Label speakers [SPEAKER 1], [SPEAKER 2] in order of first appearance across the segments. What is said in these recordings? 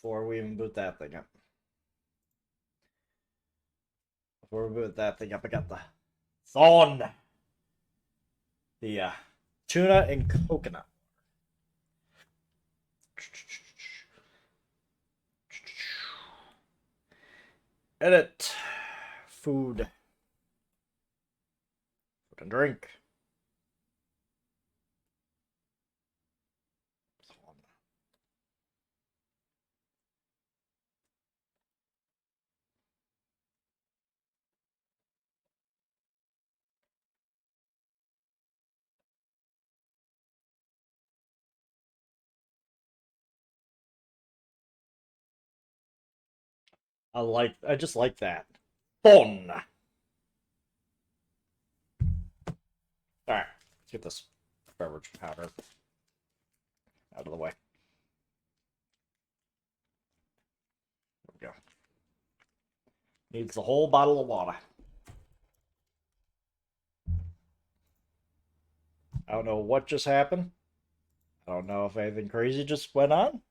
[SPEAKER 1] before we even boot that thing up. Before we boot that thing up, I got the Thon. The tuna and coconut. Edit. Food. Food and drink. I just like that. Fun. Alright, let's get this beverage powder out of the way. There we go. Needs the whole bottle of water. I don't know what just happened. I don't know if anything crazy just went on.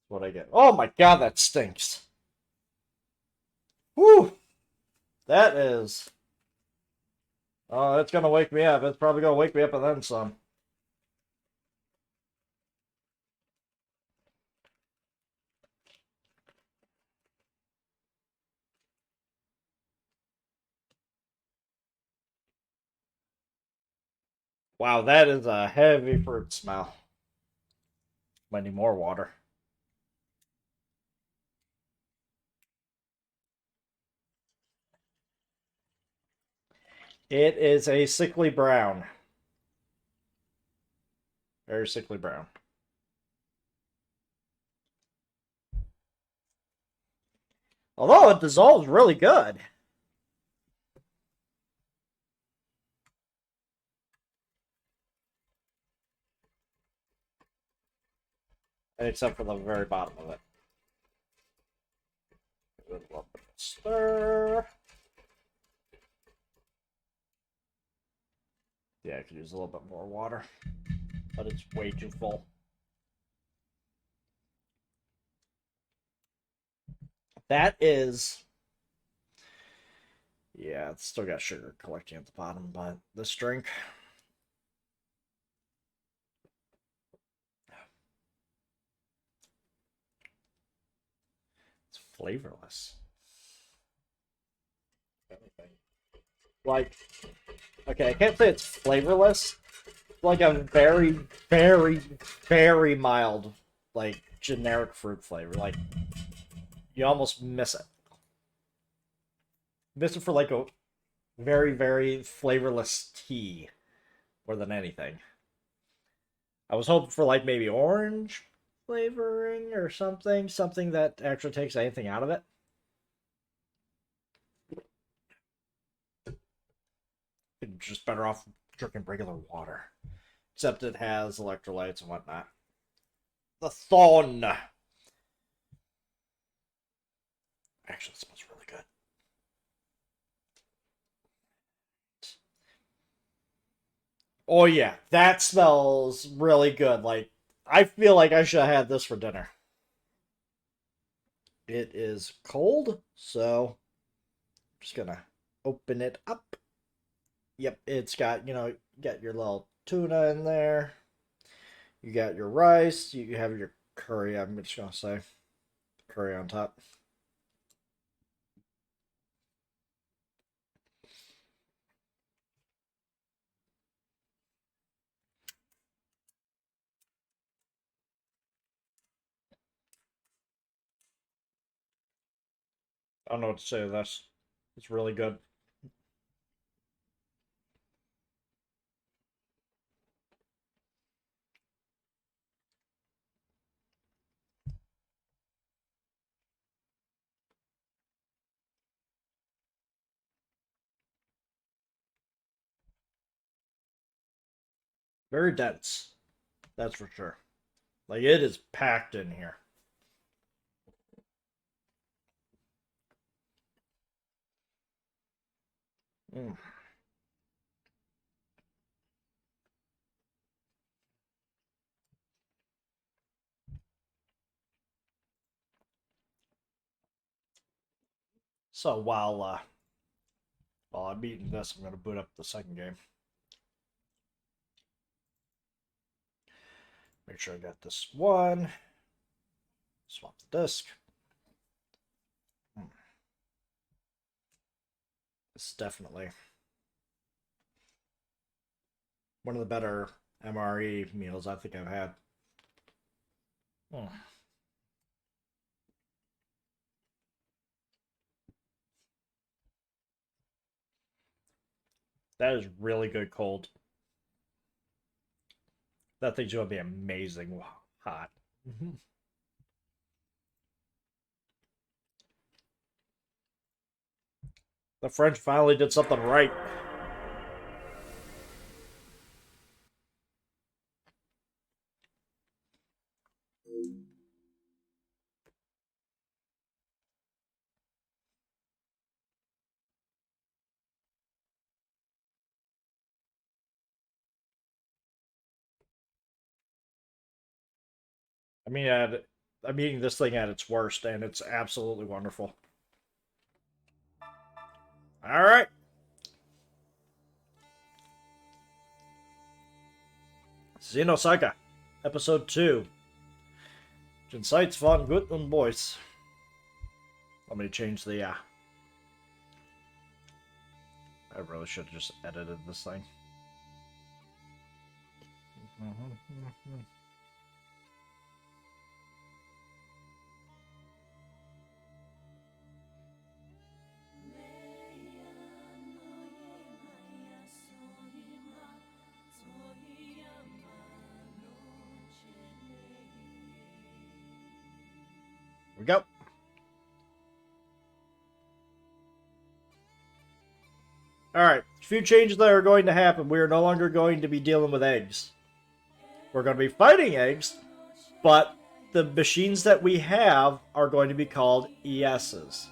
[SPEAKER 1] What I get? Oh my god, that stinks. Whew. That is. Oh, it's gonna wake me up. It's probably gonna wake me up and then some. Wow, that is a heavy fruit smell. Might need more water. It is a sickly brown. Very sickly brown. Although it dissolves really good. Except for the very bottom of it. A little bit of stir. Yeah, I could use a little bit more water, but it's way too full. That is... Yeah, it's still got sugar collecting at the bottom, but this drink... It's flavorless. Like, okay, I can't say it's flavorless. Like a very, very, very mild, like, generic fruit flavor. Like, you almost miss it. Miss it for, like, a very, very flavorless tea more than anything. I was hoping for, like, maybe orange flavoring or something. Something that actually takes anything out of it. Just better off drinking regular water. Except it has electrolytes and whatnot. The Thon. Actually, it smells really good. Oh yeah, that smells really good. Like, I feel like I should have had this for dinner. It is cold, so I'm just gonna open it up. Yep, it's got, you got your little tuna in there. You got your rice. You have your curry, I'm just gonna say. Curry on top. I don't know what to say to this. It's really good. Very dense. That's for sure. Like, it is packed in here. Mm. So while I'm eating this, I'm going to boot up the second game. Make sure I got this one. Swap the disc. This is definitely one of the better MRE meals I think I've had. That is really good cold. That thing's going to be amazing hot. The French finally did something right. I mean, I'm eating this thing at its worst, and it's absolutely wonderful. All right. Xenosaga, Episode 2. Den Sights von Gut und Boys. Let me change the, I really should have just edited this thing. We go. Alright, a few changes that are going to happen. We are no longer going to be dealing with eggs. We're going to be fighting eggs, but the machines that we have are going to be called ESs.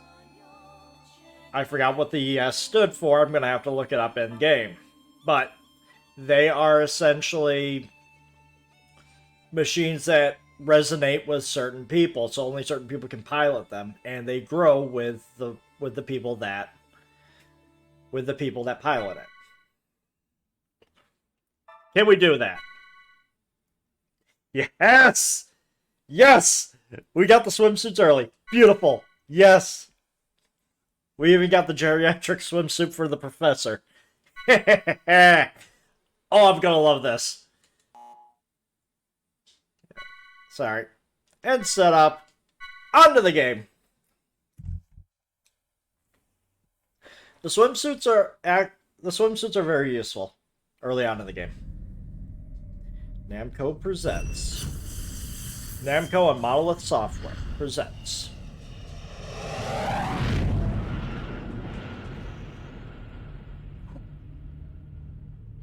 [SPEAKER 1] I forgot what the ES stood for. I'm going to have to look it up in game. But they are essentially machines that resonate with certain people, so only certain people can pilot them, and they grow with the people that pilot it. Can we do that? Yes! Yes! We got the swimsuits early. Beautiful. Yes. We even got the geriatric swimsuit for the professor. Oh, I'm gonna love this. Sorry. And set up. Onto the game. The swimsuits are very useful early on in the game. Namco presents. Namco and Monolith Software presents.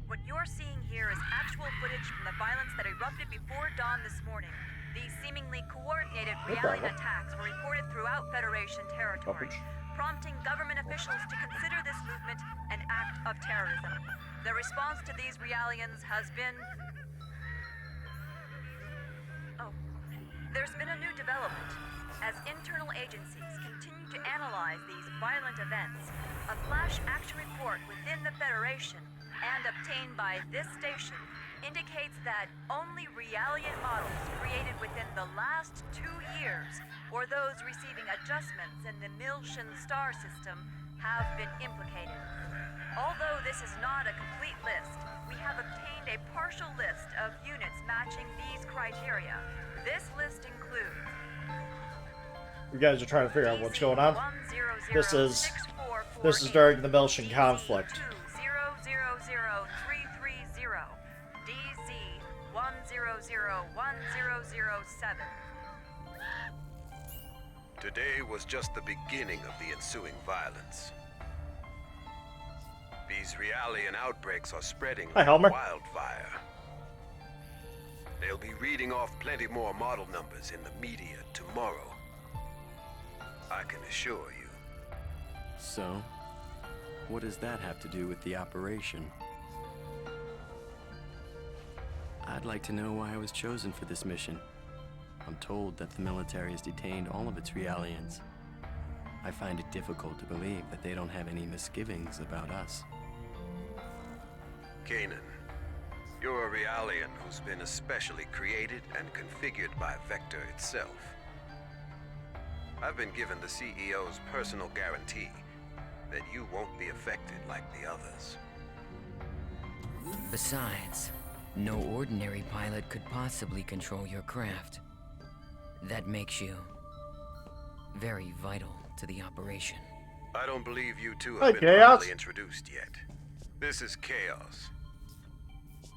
[SPEAKER 2] What you're seeing here is actual footage from the violence that erupted before dawn this morning. These seemingly coordinated Realian attacks were reported throughout Federation territory, prompting government officials to consider this movement an act of terrorism. The response to these Realians has been... Oh, there's been a new development. As internal agencies continue to analyze these violent events, a flash action report within the Federation and obtained by this station indicates that only Realian models created within the last 2 years, or those receiving adjustments in the Milshan star system, have been implicated. Although this is not a complete list, we have obtained a partial list of units matching these criteria. This list includes...
[SPEAKER 1] You guys are trying to figure out what's going on. This is during the Milshan conflict. DZ 1001007.
[SPEAKER 3] Today was just the beginning of the ensuing violence. These Realian outbreaks are spreading like wildfire. They'll be reading off plenty more model numbers in the media tomorrow. I can assure you.
[SPEAKER 4] So, what does that have to do with the operation? I'd like to know why I was chosen for this mission. I'm told that the military has detained all of its Realians. I find it difficult to believe that they don't have any misgivings about us.
[SPEAKER 3] Kanan, you're a Realian who's been especially created and configured by Vector itself. I've been given the CEO's personal guarantee that you won't be affected like the others.
[SPEAKER 5] Besides, no ordinary pilot could possibly control your craft. That makes you very vital to the operation.
[SPEAKER 3] I don't believe you two
[SPEAKER 1] Hi,
[SPEAKER 3] have been
[SPEAKER 1] Chaos.
[SPEAKER 3] properly introduced yet. This is Chaos.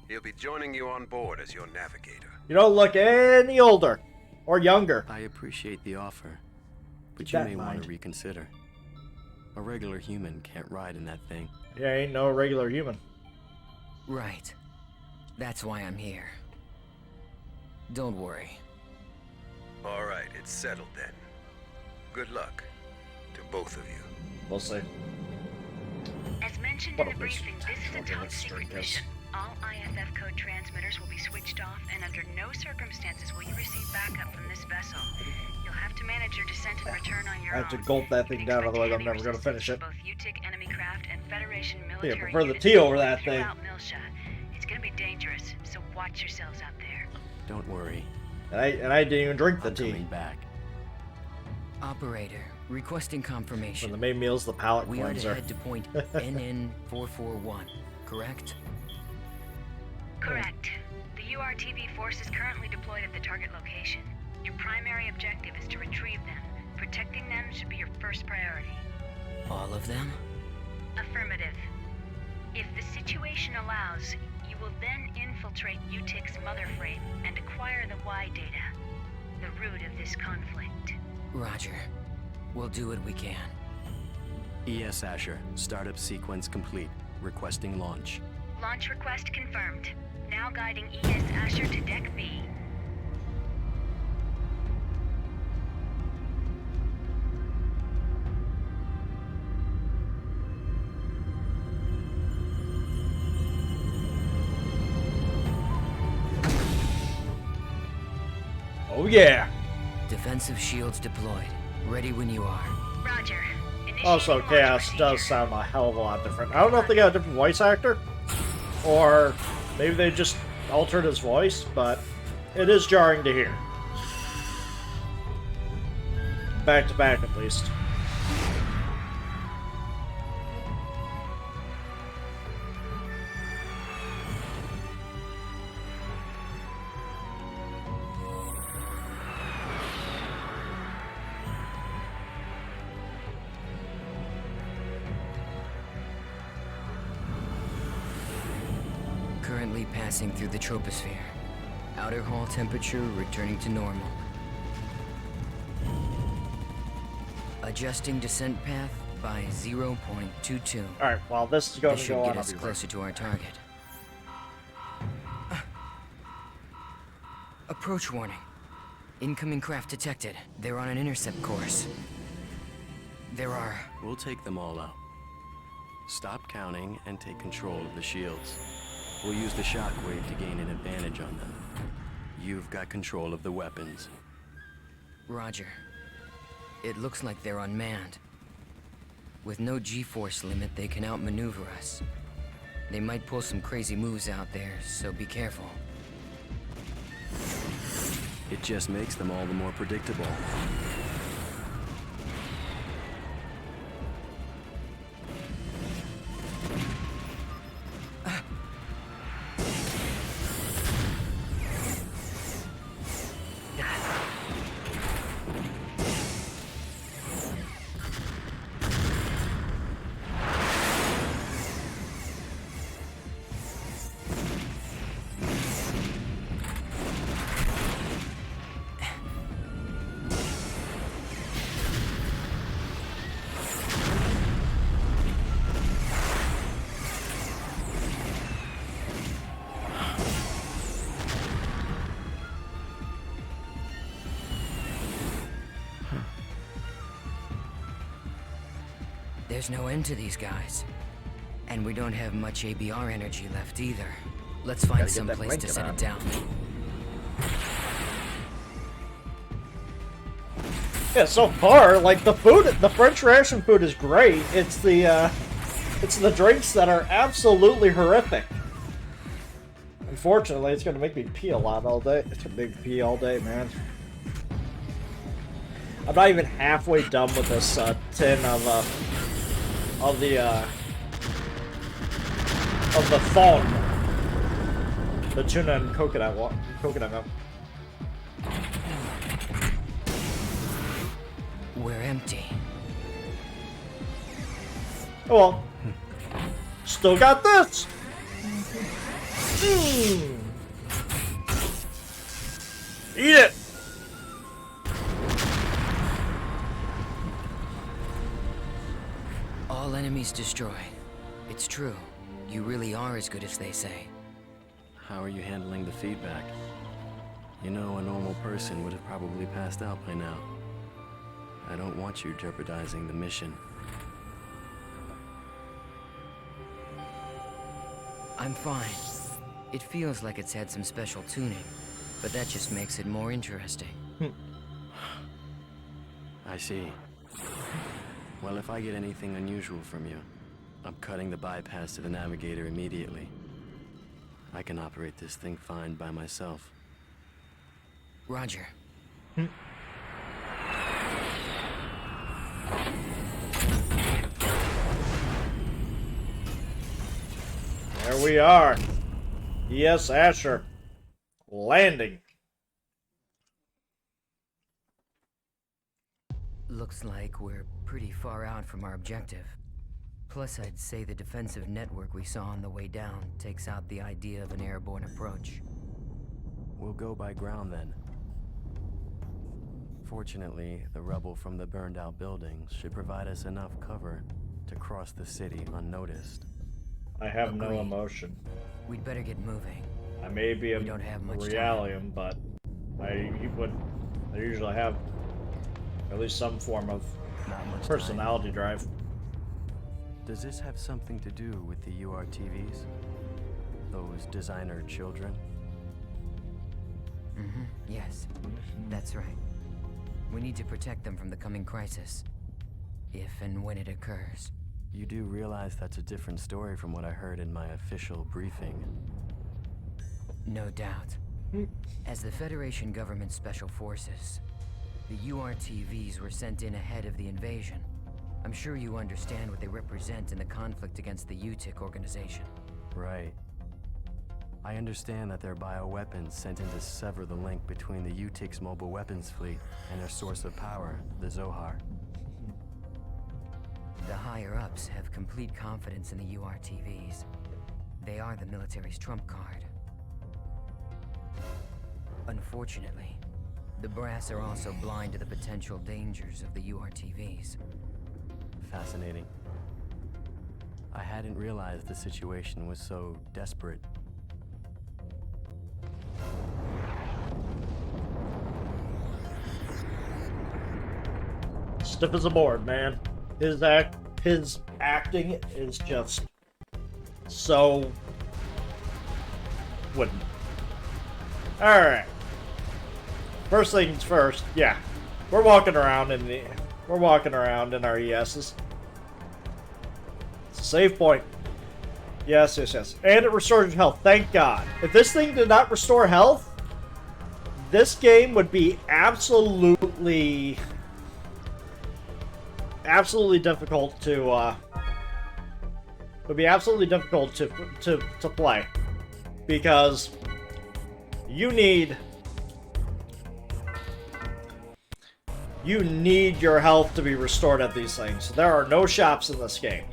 [SPEAKER 3] He'll be joining you on board as your navigator.
[SPEAKER 1] You don't look any older or younger.
[SPEAKER 4] I appreciate the offer, but
[SPEAKER 1] Keep
[SPEAKER 4] you
[SPEAKER 1] that
[SPEAKER 4] may
[SPEAKER 1] in
[SPEAKER 4] want
[SPEAKER 1] mind.
[SPEAKER 4] to reconsider. A regular human can't ride in that thing.
[SPEAKER 1] Yeah, ain't no regular human.
[SPEAKER 5] Right. That's why I'm here. Don't worry.
[SPEAKER 3] All right, it's settled then. Good luck to both of you.
[SPEAKER 1] We'll see.
[SPEAKER 2] As mentioned
[SPEAKER 1] What
[SPEAKER 2] in the
[SPEAKER 1] a waste
[SPEAKER 2] briefing,
[SPEAKER 1] of
[SPEAKER 2] this is a
[SPEAKER 1] time.
[SPEAKER 2] top
[SPEAKER 1] Let's
[SPEAKER 2] secret
[SPEAKER 1] drink this.
[SPEAKER 2] mission. All IFF code transmitters will be switched off, and under no circumstances will you receive backup from this vessel. You'll have to manage your descent and return on your
[SPEAKER 1] I
[SPEAKER 2] own.
[SPEAKER 1] have to gulp that thing
[SPEAKER 2] You can
[SPEAKER 1] down,
[SPEAKER 2] expect
[SPEAKER 1] otherwise I'm
[SPEAKER 2] heavy
[SPEAKER 1] never gonna
[SPEAKER 2] resistance
[SPEAKER 1] finish it.
[SPEAKER 2] from both UTIC enemy craft and Federation
[SPEAKER 1] Yeah,
[SPEAKER 2] military
[SPEAKER 1] prefer the
[SPEAKER 2] units
[SPEAKER 1] tea over
[SPEAKER 2] deployed
[SPEAKER 1] that thing.
[SPEAKER 2] throughout Milsha. It's gonna be dangerous, so watch yourselves out there.
[SPEAKER 4] Don't worry,
[SPEAKER 1] And I didn't even drink the
[SPEAKER 4] I'm
[SPEAKER 1] tea.
[SPEAKER 4] coming back.
[SPEAKER 5] Operator, requesting
[SPEAKER 1] When
[SPEAKER 5] confirmation.
[SPEAKER 1] the main meal's the palate
[SPEAKER 5] We are to
[SPEAKER 1] cleanser.
[SPEAKER 5] head to point NN441, correct?
[SPEAKER 2] Correct. The URTV force is currently deployed at the target location. Your primary objective is to retrieve them. Protecting them should be your first priority.
[SPEAKER 5] All of them?
[SPEAKER 2] Affirmative. If the situation allows, you will then infiltrate UTIC's mother frame and acquire the Y data, the root of this conflict.
[SPEAKER 5] Roger. We'll do what we can.
[SPEAKER 4] ES Asher, startup sequence complete. Requesting launch.
[SPEAKER 2] Launch request confirmed. Now guiding ES Asher to Deck B.
[SPEAKER 1] Oh yeah.
[SPEAKER 5] Defensive shields deployed. Ready when you are.
[SPEAKER 2] Roger. Initiating
[SPEAKER 1] Also,
[SPEAKER 2] launch
[SPEAKER 1] Chaos
[SPEAKER 2] procedure.
[SPEAKER 1] does sound a hell of a lot different. I don't know if they got a different voice actor, or maybe they just altered his voice, but it is jarring to hear. Back to back, at least.
[SPEAKER 5] Currently passing through the troposphere. Outer hull temperature returning to normal. Adjusting descent path by 0.22.
[SPEAKER 1] Alright, well, this is going
[SPEAKER 5] This
[SPEAKER 1] to
[SPEAKER 5] should
[SPEAKER 1] go
[SPEAKER 5] get
[SPEAKER 1] on. I'll
[SPEAKER 5] us
[SPEAKER 1] be right
[SPEAKER 5] closer to our target. Approach warning. Incoming craft detected. They're on an intercept course. There are...
[SPEAKER 4] We'll take them all out. Stop counting and take control of the shields. We'll use the shockwave to gain an advantage on them. You've got control of the weapons.
[SPEAKER 5] Roger. It looks like they're unmanned. With no G-force limit, they can outmaneuver us. They might pull some crazy moves out there, so be careful.
[SPEAKER 4] It just makes them all the more predictable.
[SPEAKER 5] There's no end to these guys. And we don't have much ABR energy left either. Let's find
[SPEAKER 1] Gotta get
[SPEAKER 5] some
[SPEAKER 1] that
[SPEAKER 5] place to
[SPEAKER 1] blanket
[SPEAKER 5] set
[SPEAKER 1] on.
[SPEAKER 5] it down.
[SPEAKER 1] Yeah, so far, like, the food, the French Ration food is great. It's the drinks that are absolutely horrific. Unfortunately, it's gonna make me pee a lot all day. It's gonna make me pee all day, man. I'm not even halfway done with this tin of the thon, the tuna and coconut milk.
[SPEAKER 5] We're empty.
[SPEAKER 1] Oh well. Still got this! Eat it!
[SPEAKER 5] All enemies destroyed. It's true. You really are as good as they say.
[SPEAKER 4] How are you handling the feedback? You know, a normal person would have probably passed out by now. I don't want you jeopardizing the mission.
[SPEAKER 5] I'm fine. It feels like it's had some special tuning, but that just makes it more interesting.
[SPEAKER 4] I see. Well, if I get anything unusual from you, I'm cutting the bypass to the navigator immediately. I can operate this thing fine by myself.
[SPEAKER 5] Roger.
[SPEAKER 1] There we are. Yes, Asher. Landing.
[SPEAKER 5] Looks like we're pretty far out from our objective. Plus, I'd say the defensive network we saw on the way down takes out the idea of an airborne approach.
[SPEAKER 4] We'll go by ground then. Fortunately, the rubble from the burned-out buildings should provide us enough cover to cross the city unnoticed.
[SPEAKER 1] I have no
[SPEAKER 5] Agreed.
[SPEAKER 1] emotion.
[SPEAKER 5] We'd better get moving.
[SPEAKER 1] I may be a
[SPEAKER 5] We don't have much
[SPEAKER 1] realium, but I usually have at least some form of
[SPEAKER 4] Not much
[SPEAKER 1] personality drive.
[SPEAKER 4] time. Does this have something to do with the URTVs? Those designer children?
[SPEAKER 5] Yes, that's right. We need to protect them from the coming crisis. If and when it occurs.
[SPEAKER 4] You do realize that's a different story from what I heard in my official briefing.
[SPEAKER 5] No doubt. As the Federation government special forces, the URTVs were sent in ahead of the invasion. I'm sure you understand what they represent in the conflict against the UTIC organization.
[SPEAKER 4] Right. I understand that they're bioweapons sent in to sever the link between the UTIC's mobile weapons fleet and their source of power, the Zohar.
[SPEAKER 5] The higher-ups have complete confidence in the URTVs. They are the military's trump card. Unfortunately, the brass are also blind to the potential dangers of the URTVs.
[SPEAKER 4] Fascinating. I hadn't realized the situation was so desperate.
[SPEAKER 1] Stiff as a board, man. His acting is just so wooden. Alright. First things first, yeah. We're walking around in our ESs. It's a save point. Yes. And it restores your health, thank God. If this thing did not restore health, this game would be absolutely difficult to play, because you need your health to be restored at these things. There are no shops in this game.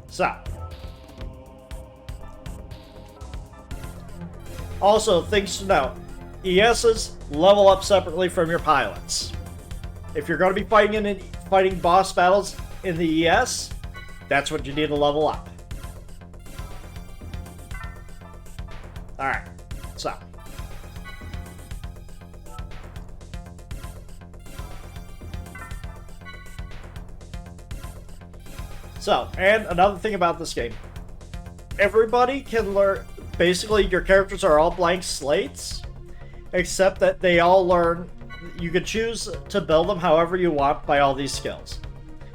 [SPEAKER 1] So, also things to know: ESs level up separately from your pilots. If you're going to be fighting boss battles in the ES, that's what you need to level up. Alright, So, and another thing about this game. Everybody can learn, basically your characters are all blank slates, except that they all learn you could choose to build them however you want by all these skills.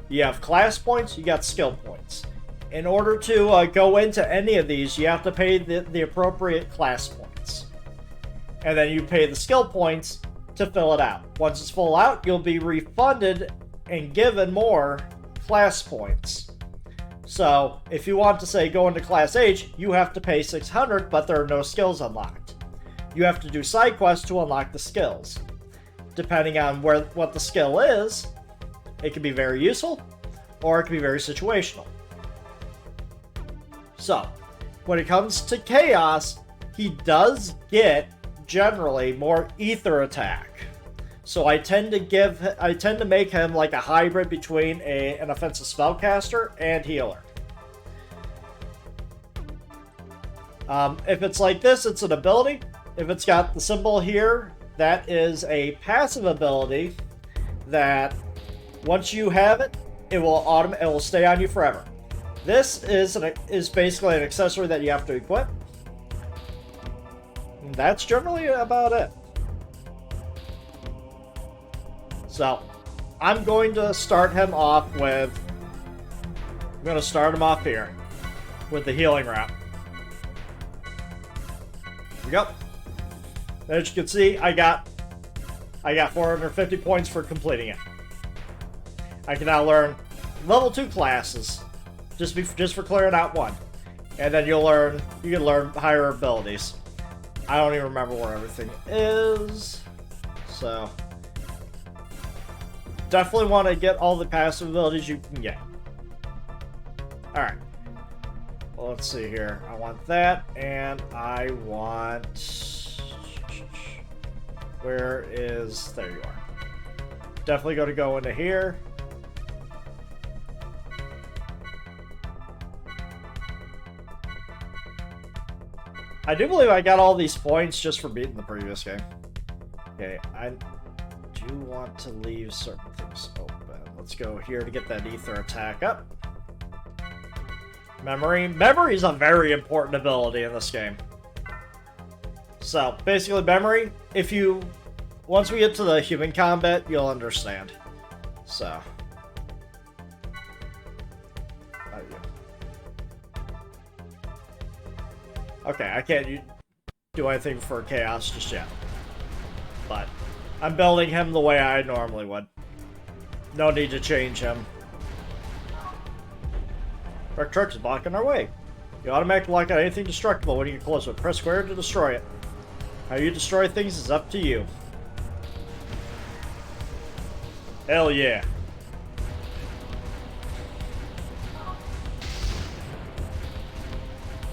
[SPEAKER 1] You have class points, you got skill points. In order to go into any of these, you have to pay the appropriate class points. And then you pay the skill points to fill it out. Once it's full out, you'll be refunded and given more class points. So, if you want to, say, go into Class H, you have to pay 600, but there are no skills unlocked. You have to do side quests to unlock the skills. Depending on what the skill is, it can be very useful, or it can be very situational. So, when it comes to Chaos, he does get, generally, more ether attack. So I tend to make him like a hybrid between an offensive spellcaster and healer. If it's like this, it's an ability. If it's got the symbol here, that is a passive ability that once you have it, it will stay on you forever. This is basically an accessory that you have to equip. And that's generally about it. So, I'm going to start him off with... I'm going to start him off here with the healing route. Here we go. As you can see, I got 450 points for completing it. I can now learn level 2 classes just for clearing out one. And then you can learn higher abilities. I don't even remember where everything is. So, definitely want to get all the passive abilities you can get. Alright. Well, let's see here. I want that, and I want... Where is... There you are. Definitely going to go into here. I do believe I got all these points just for beating the previous game. Okay, I do want to leave certain things open. Let's go here to get that ether attack up. Memory. Memory is a very important ability in this game. So, basically memory, once we get to the human combat, you'll understand. So. Okay, I can't do anything for Chaos just yet. But I'm building him the way I normally would. No need to change him. Our truck is blocking our way. You automatically lock out anything destructible when you get close to it. Press square to destroy it. How you destroy things is up to you. Hell yeah.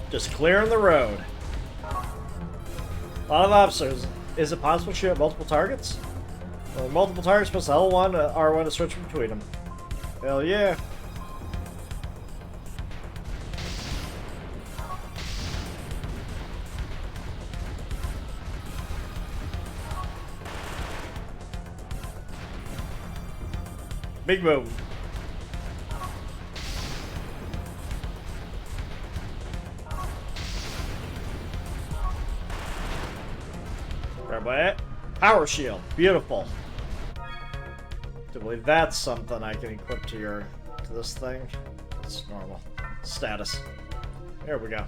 [SPEAKER 1] Just clearing the road. A lot of officers. Is it possible to shoot at multiple targets? Well, multiple targets, press L1, R1 to switch between them. Hell yeah. Big move. Grab it. Power shield. Beautiful. I believe that's something I can equip to this thing. It's normal. Status. There we go.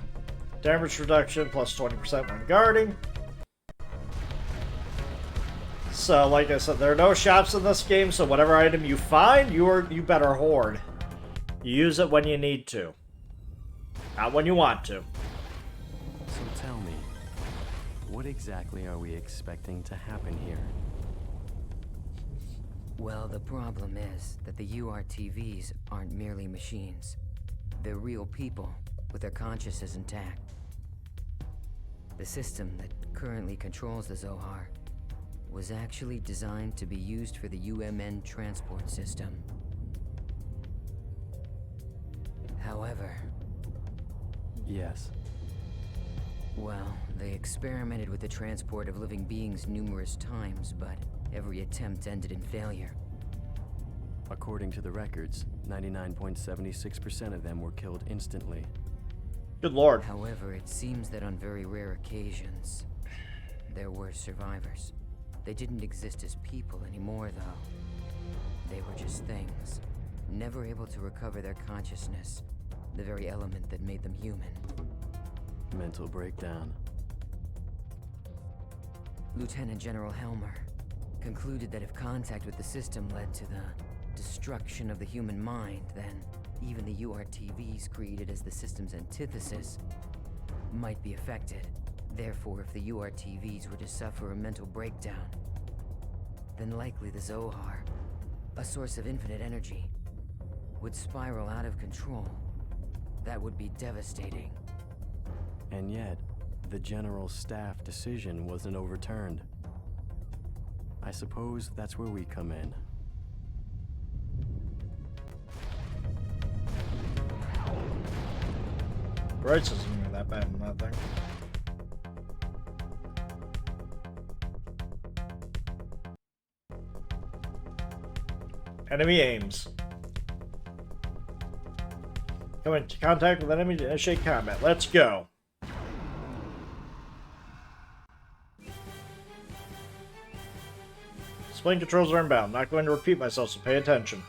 [SPEAKER 1] Damage reduction plus 20% when guarding. So, like I said, there are no shops in this game, so whatever item you find, you better hoard. You use it when you need to. Not when you want to.
[SPEAKER 4] So tell me, what exactly are we expecting to happen here?
[SPEAKER 5] Well, the problem is that the URTVs aren't merely machines. They're real people, with their consciousness intact. The system that currently controls the Zohar was actually designed to be used for the UMN transport system. However...
[SPEAKER 4] Yes.
[SPEAKER 5] Well, they experimented with the transport of living beings numerous times, but every attempt ended in failure.
[SPEAKER 4] According to the records, 99.76% of them were killed instantly.
[SPEAKER 1] Good lord.
[SPEAKER 5] However, it seems that on very rare occasions, there were survivors. They didn't exist as people anymore, though. They were just things, never able to recover their consciousness, the very element that made them human.
[SPEAKER 4] Mental breakdown.
[SPEAKER 5] Lieutenant General Helmer concluded that if contact with the system led to the destruction of the human mind, then even the URTVs created as the system's antithesis might be affected. Therefore, if the URTVs were to suffer a mental breakdown, then likely the Zohar, a source of infinite energy, would spiral out of control. That would be devastating.
[SPEAKER 4] And yet, the General Staff decision wasn't overturned. I suppose that's where we come in.
[SPEAKER 1] Bryce isn't even that bad in that thing. Enemy aims. Come into contact with enemy to initiate combat. Let's go. Spling controls are inbound. Not going to repeat myself, so pay attention.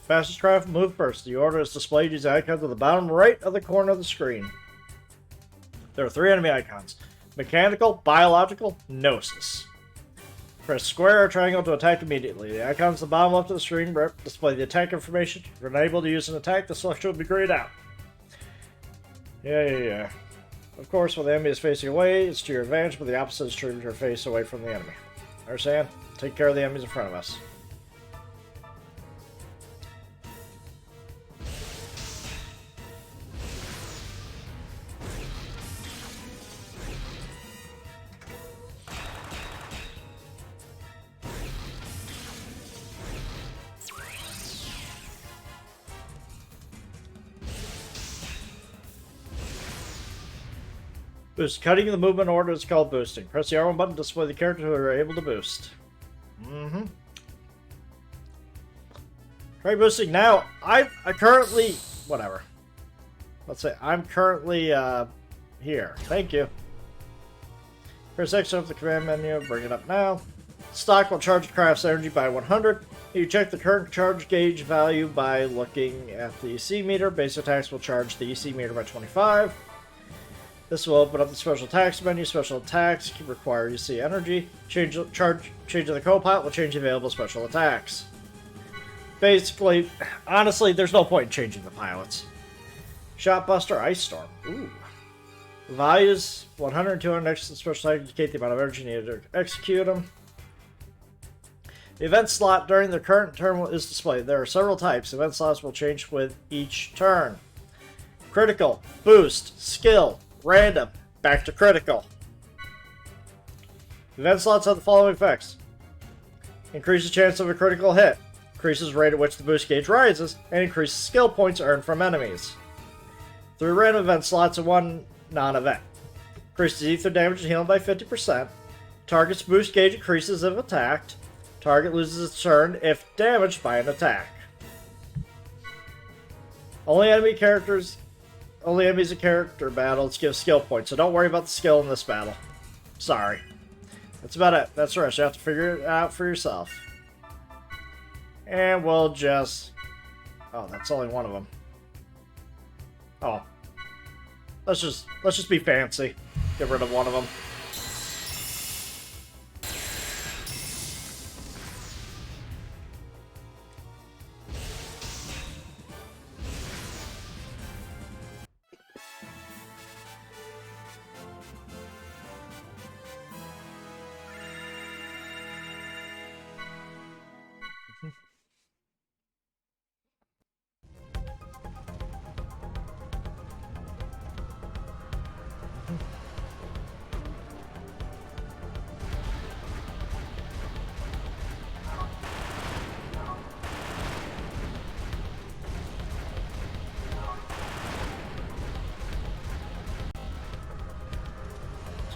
[SPEAKER 1] Fastest craft move first. The order is displayed using icons at the bottom right of the corner of the screen. There are 3 enemy icons. Mechanical, Biological, Gnosis. Press square or triangle to attack immediately. The icons at the bottom left of the screen display the attack information. If you're unable to use an attack, the selection will be grayed out. Yeah. Of course, when the enemy is facing away, it's to your advantage, but the opposite is true if you're faced away from the enemy. Understand? Take care of the enemies in front of us. Boost. Cutting the movement order is called boosting. Press the R1 button to display the character who are able to boost. Try boosting now. I currently... Whatever. Let's say I'm currently here. Thank you. Press X of the command menu. Bring it up now. Stock will charge the craft's energy by 100. You check the current charge gauge value by looking at the EC meter. Base attacks will charge the EC meter by 25. This will open up the special attacks menu. Special attacks require EC energy. Change of the co-pilot will change the available special attacks. Basically, honestly, there's no point in changing the pilots. Shotbuster, Ice Storm. Ooh. Values 100 and 200 next to the special attack indicate the amount of energy needed to execute them. The event slot during the current turn is displayed. There are several types. Event slots will change with each turn. Critical, boost, skill, random, back to critical. Event slots have the following effects. Increases chance of a critical hit. Increases the rate at which the boost gauge rises. And increases skill points earned from enemies. 3 random event slots and 1 non-event. Increases ether damage and healing by 50%. Target's boost gauge increases if attacked. Target loses its turn if damaged by an attack. Only enemies in character battles give skill points, so don't worry about the skill in this battle. Sorry. That's about it. That's the rest. You have to figure it out for yourself. And we'll just... Oh, that's only one of them. Oh. Let's just be fancy. Get rid of one of them.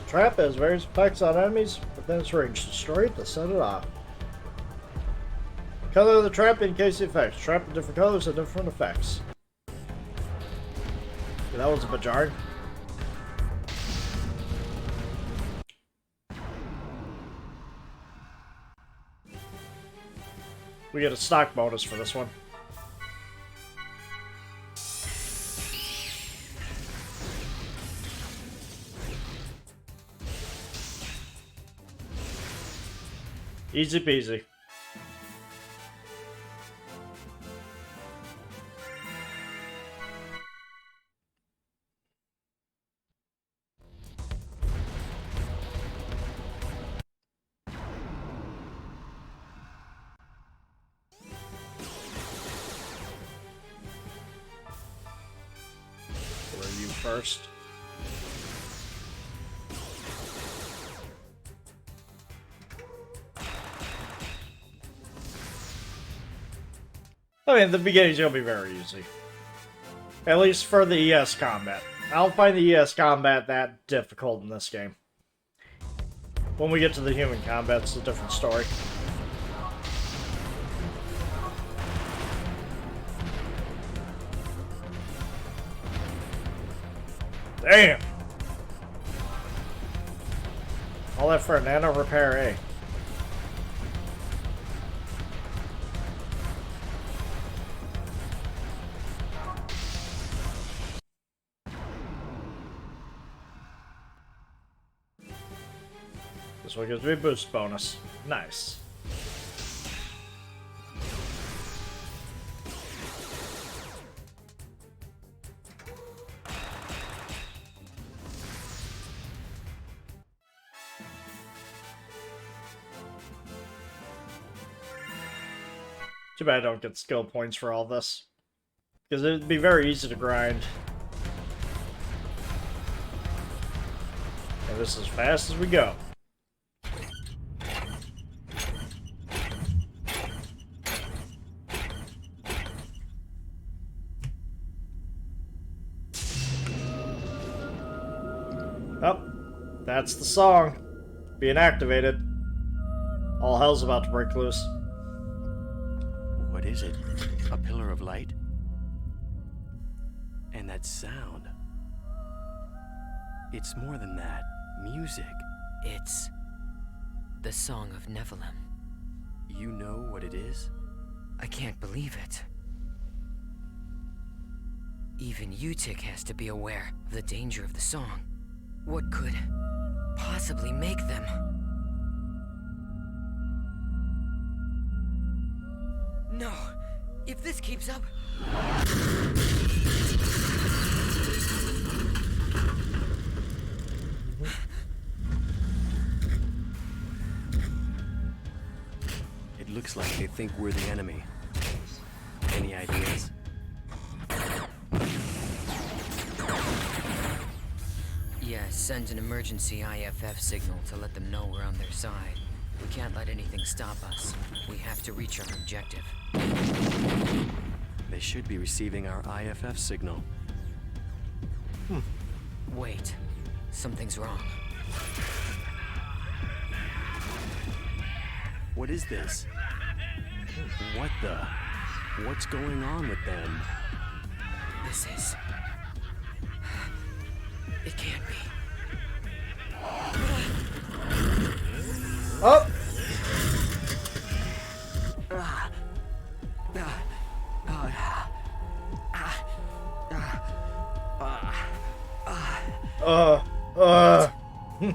[SPEAKER 1] Trap has various effects on enemies within its range. Destroy it to set it off. Color of the trap indicates the effects. Trap in different colors have different effects. Okay, that was a bit jarring. We get a stock bonus for this one. Easy peasy. Where are you first? I mean, the beginning's gonna be very easy. At least for the ES combat. I don't find the ES combat that difficult in this game. When we get to the human combat, it's a different story. Damn! All that for a nano repair, eh? This one gives me a boost bonus. Nice. Too bad I don't get skill points for all this. Because it'd be very easy to grind. And this is as fast as we go. Oh, that's the song being activated. All hell's about to break loose.
[SPEAKER 4] What is it? A pillar of light? And that sound. It's more than that. Music.
[SPEAKER 5] It's the Song of Nephilim.
[SPEAKER 4] You know what it is?
[SPEAKER 5] I can't believe it. Even Utic has to be aware of the danger of the song. What could possibly make them? No! If this keeps up...
[SPEAKER 4] It looks like they think we're the enemy. Any ideas?
[SPEAKER 5] Yeah, send an emergency IFF signal to let them know we're on their side. We can't let anything stop us. We have to reach our objective.
[SPEAKER 4] They should be receiving our IFF signal.
[SPEAKER 5] Wait. Something's wrong.
[SPEAKER 4] What is this? What the? What's going on with them?
[SPEAKER 5] This is... It can't be.
[SPEAKER 1] Oh!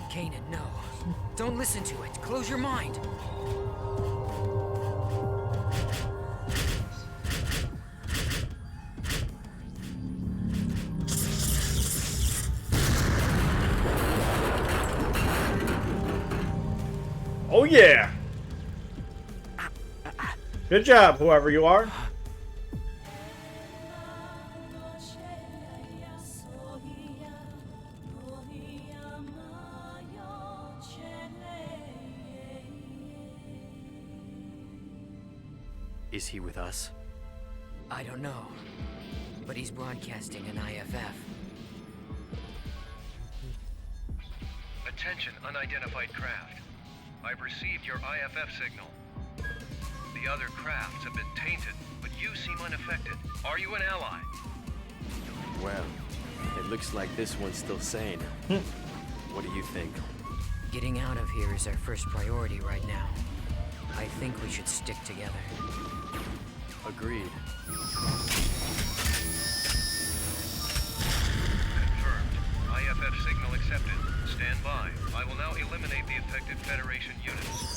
[SPEAKER 5] Kanan, no. Don't listen to it. Close your mind.
[SPEAKER 1] Oh yeah! Good job, whoever you are.
[SPEAKER 4] Is he with us?
[SPEAKER 5] I don't know. But he's broadcasting an IFF.
[SPEAKER 6] Attention, unidentified craft. I've received your IFF signal. The other crafts have been tainted, but you seem unaffected. Are you an ally?
[SPEAKER 4] Well, it looks like this one's still sane. What do you think?
[SPEAKER 5] Getting out of here is our first priority right now. I think we should stick together.
[SPEAKER 4] Agreed.
[SPEAKER 6] Confirmed. IFF signal accepted. Stand by. I will now eliminate the affected Federation units.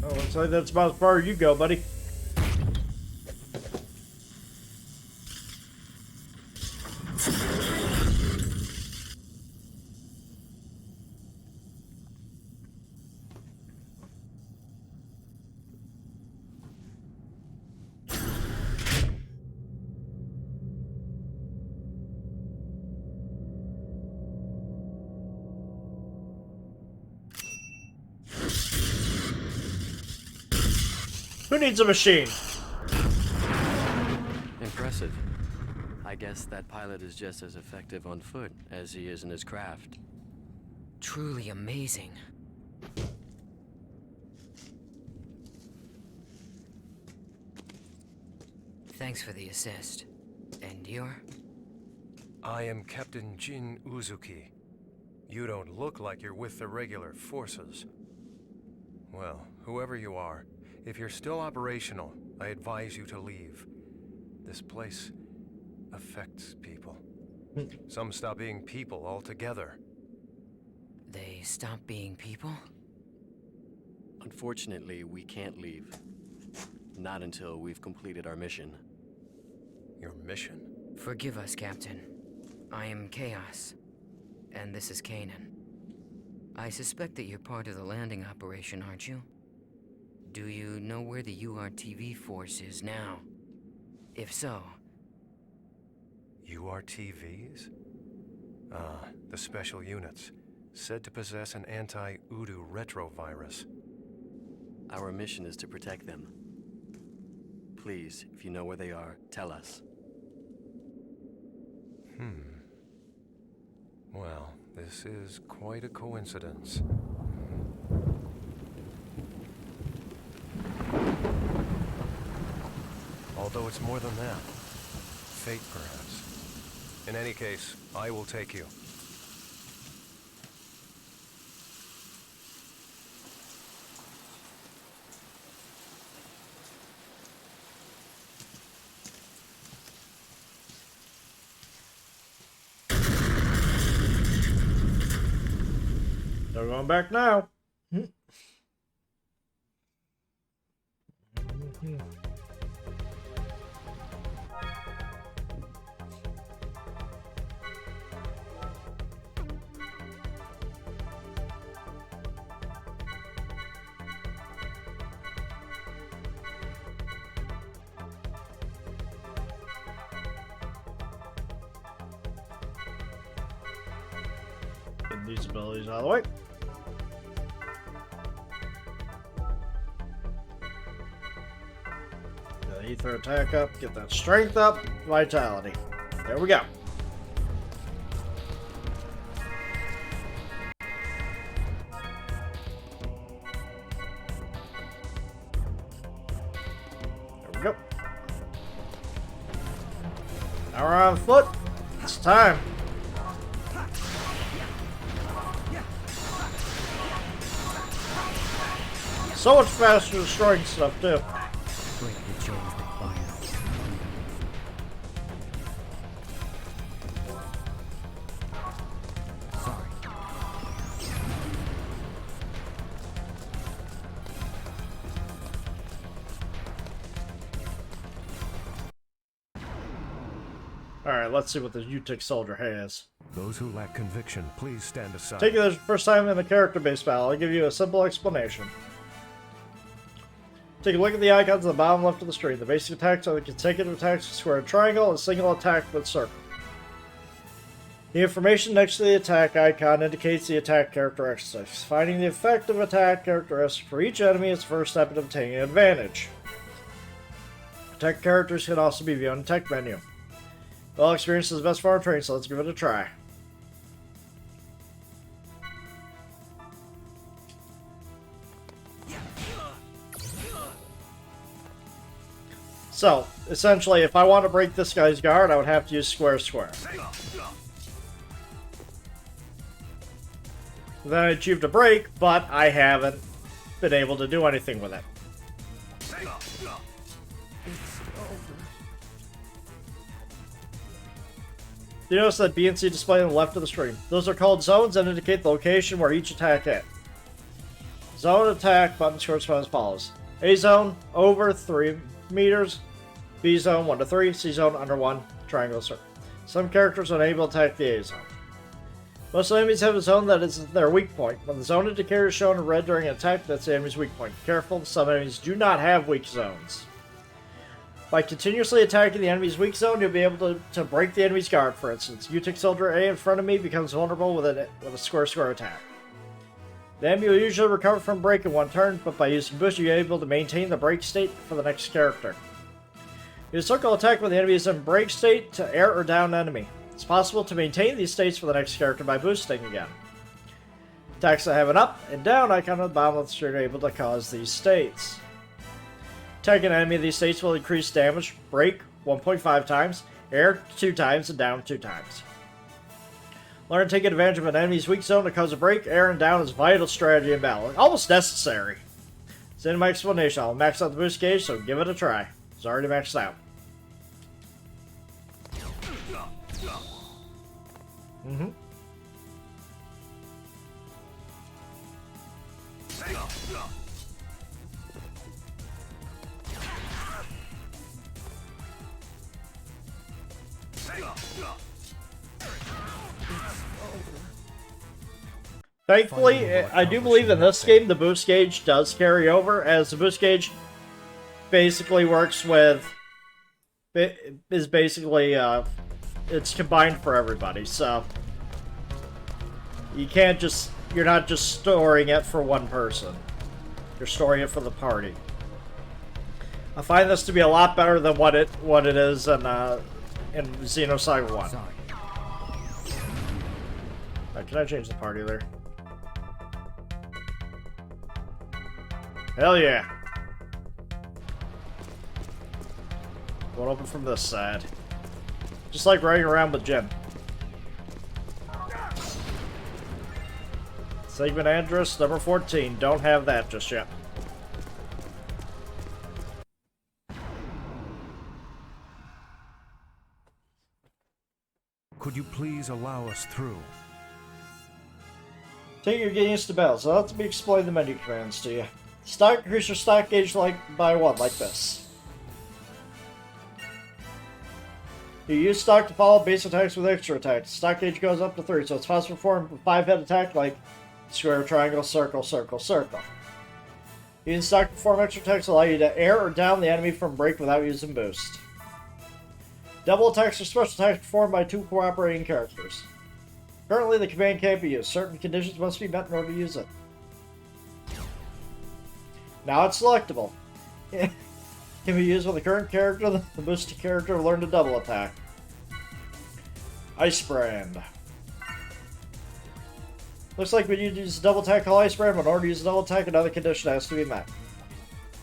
[SPEAKER 1] Oh, looks like that's about as far as you go, buddy. Who needs a machine?
[SPEAKER 4] Impressive. I guess that pilot is just as effective on foot as he is in his craft.
[SPEAKER 5] Truly amazing. Thanks for the assist. And you're?
[SPEAKER 6] I am Captain Jin Uzuki. You don't look like you're with the regular forces. Well, whoever you are, if you're still operational, I advise you to leave. This place affects people. Some stop being people altogether.
[SPEAKER 5] They stop being people?
[SPEAKER 4] Unfortunately, we can't leave. Not until we've completed our mission.
[SPEAKER 6] Your mission?
[SPEAKER 5] Forgive us, Captain. I am Chaos, and this is Kanan. I suspect that you're part of the landing operation, aren't you? Do you know where the URTV force is now? If so...
[SPEAKER 6] URTVs? Ah, the special units. Said to possess an anti-Udu retrovirus.
[SPEAKER 4] Our mission is to protect them. Please, if you know where they are, tell us.
[SPEAKER 6] Well, this is quite a coincidence. Although it's more than that. Fate, perhaps. In any case, I will take you.
[SPEAKER 1] They're going back now. Get these abilities out of the way. Get the ether attack up, get that strength up, vitality. There we go. There we go. Now we're on foot. It's time. So much faster destroying stuff too.
[SPEAKER 5] Greatly changed the climate. Sorry.
[SPEAKER 1] Alright, let's see what the Utic soldier has.
[SPEAKER 6] Those who lack conviction, please stand aside.
[SPEAKER 1] Taking this first time in a character-based battle, I'll give you a simple explanation. Take a look at the icons on the bottom left of the screen. The basic attacks are the consecutive attacks with square and triangle, and single attack with circle. The information next to the attack icon indicates the attack characteristics. Finding the effective attack characteristic for each enemy is the first step in obtaining an advantage. Attack characters can also be viewed in the tech menu. Well, experience is the best for our training, so let's give it a try. So, essentially, if I want to break this guy's guard, I would have to use square square. Then I achieved a break, but I haven't been able to do anything with it. You notice that B and C display on the left of the screen. Those are called zones and indicate the location where each attack hit. Zone attack buttons correspond as follows. A zone, over 3 meters. B zone, 1 to 3. C zone, under 1. Triangle, circle. Some characters are unable to attack the A zone. Most enemies have a zone that is their weak point. When the zone indicator is shown in red during an attack, that's the enemy's weak point. Careful, some enemies do not have weak zones. By continuously attacking the enemy's weak zone, you'll be able to break the enemy's guard, for instance. UTIC Soldier A in front of me becomes vulnerable with a square attack. The enemy will usually recover from break in one turn, but by using boost, you're able to maintain the break state for the next character. Use circle attack when the enemy is in break state to air or down enemy. It's possible to maintain these states for the next character by boosting again. Attacks that have an up and down icon on the bottom of the screen are able to cause these states. Attacking an enemy of these states will increase damage, break 1.5 times, air 2 times, and down 2 times. Learn to take advantage of an enemy's weak zone to cause a break, air, and down is vital strategy in battle. Almost necessary. It's in my explanation. I'll max out the boost gauge, so give it a try. It's already maxed out. Thankfully, I do believe in this game the boost gauge does carry over, as the boost gauge basically works with... is basically, it's combined for everybody, so... You can't just... You're not just storing it for one person. You're storing it for the party. I find this to be a lot better than what it is in Xenosaga 1. Can I change the party there? Hell yeah! Won't open from this side. Just like riding around with Jim. Segment address number 14. Don't have that just yet.
[SPEAKER 6] Could you please allow us through?
[SPEAKER 1] Take your getting used to battle, so let me explain the menu commands to you. Stock increase your stock gauge by 1, like this. You use stock to follow base attacks with extra attacks. Stock gauge goes up to 3, so it's possible to perform a 5-hit attack like square, triangle, circle, circle, circle. Using stock to perform extra attacks allow you to air or down the enemy from break without using boost. Double attacks are special attacks performed by 2 cooperating characters. Currently, the command can't be used. Certain conditions must be met in order to use it. Now it's selectable. It can be used with the current character. The boosted character will learn to double attack. Ice Brand. Looks like we need to use double attack called Ice Brand, but in order to use double attack, another condition has to be met.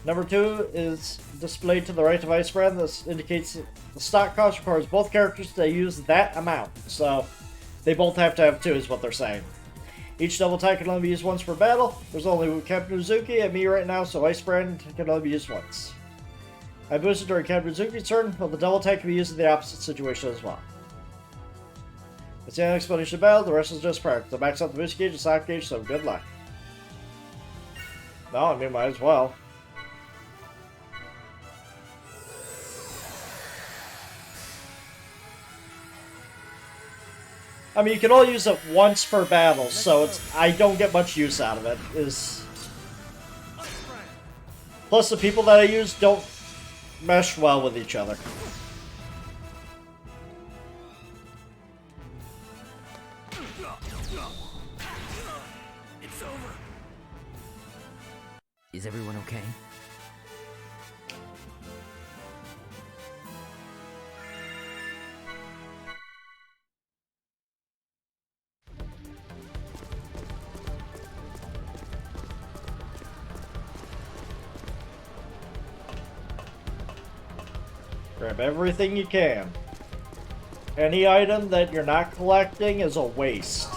[SPEAKER 1] Number 2 is displayed to the right of Ice Brand. This indicates the stock cost requires both characters to use that amount. So they both have to have 2 is what they're saying. Each double attack can only be used once per battle. There's only Captain Uzuki and me right now, so Ice Brand can only be used once. I boosted during Captain Uzuki's turn, but the double attack can be used in the opposite situation as well. That's the only explanation of battle, the rest is just practice. I max out the boost gauge and stock gauge, so good luck. No, I mean, might as well. I mean, you can only use it once per battle, so I don't get much use out of it. Plus, the people that I use don't mesh well with each other.
[SPEAKER 5] It's over. Is everyone okay?
[SPEAKER 1] Grab everything you can. Any item that you're not collecting is a waste.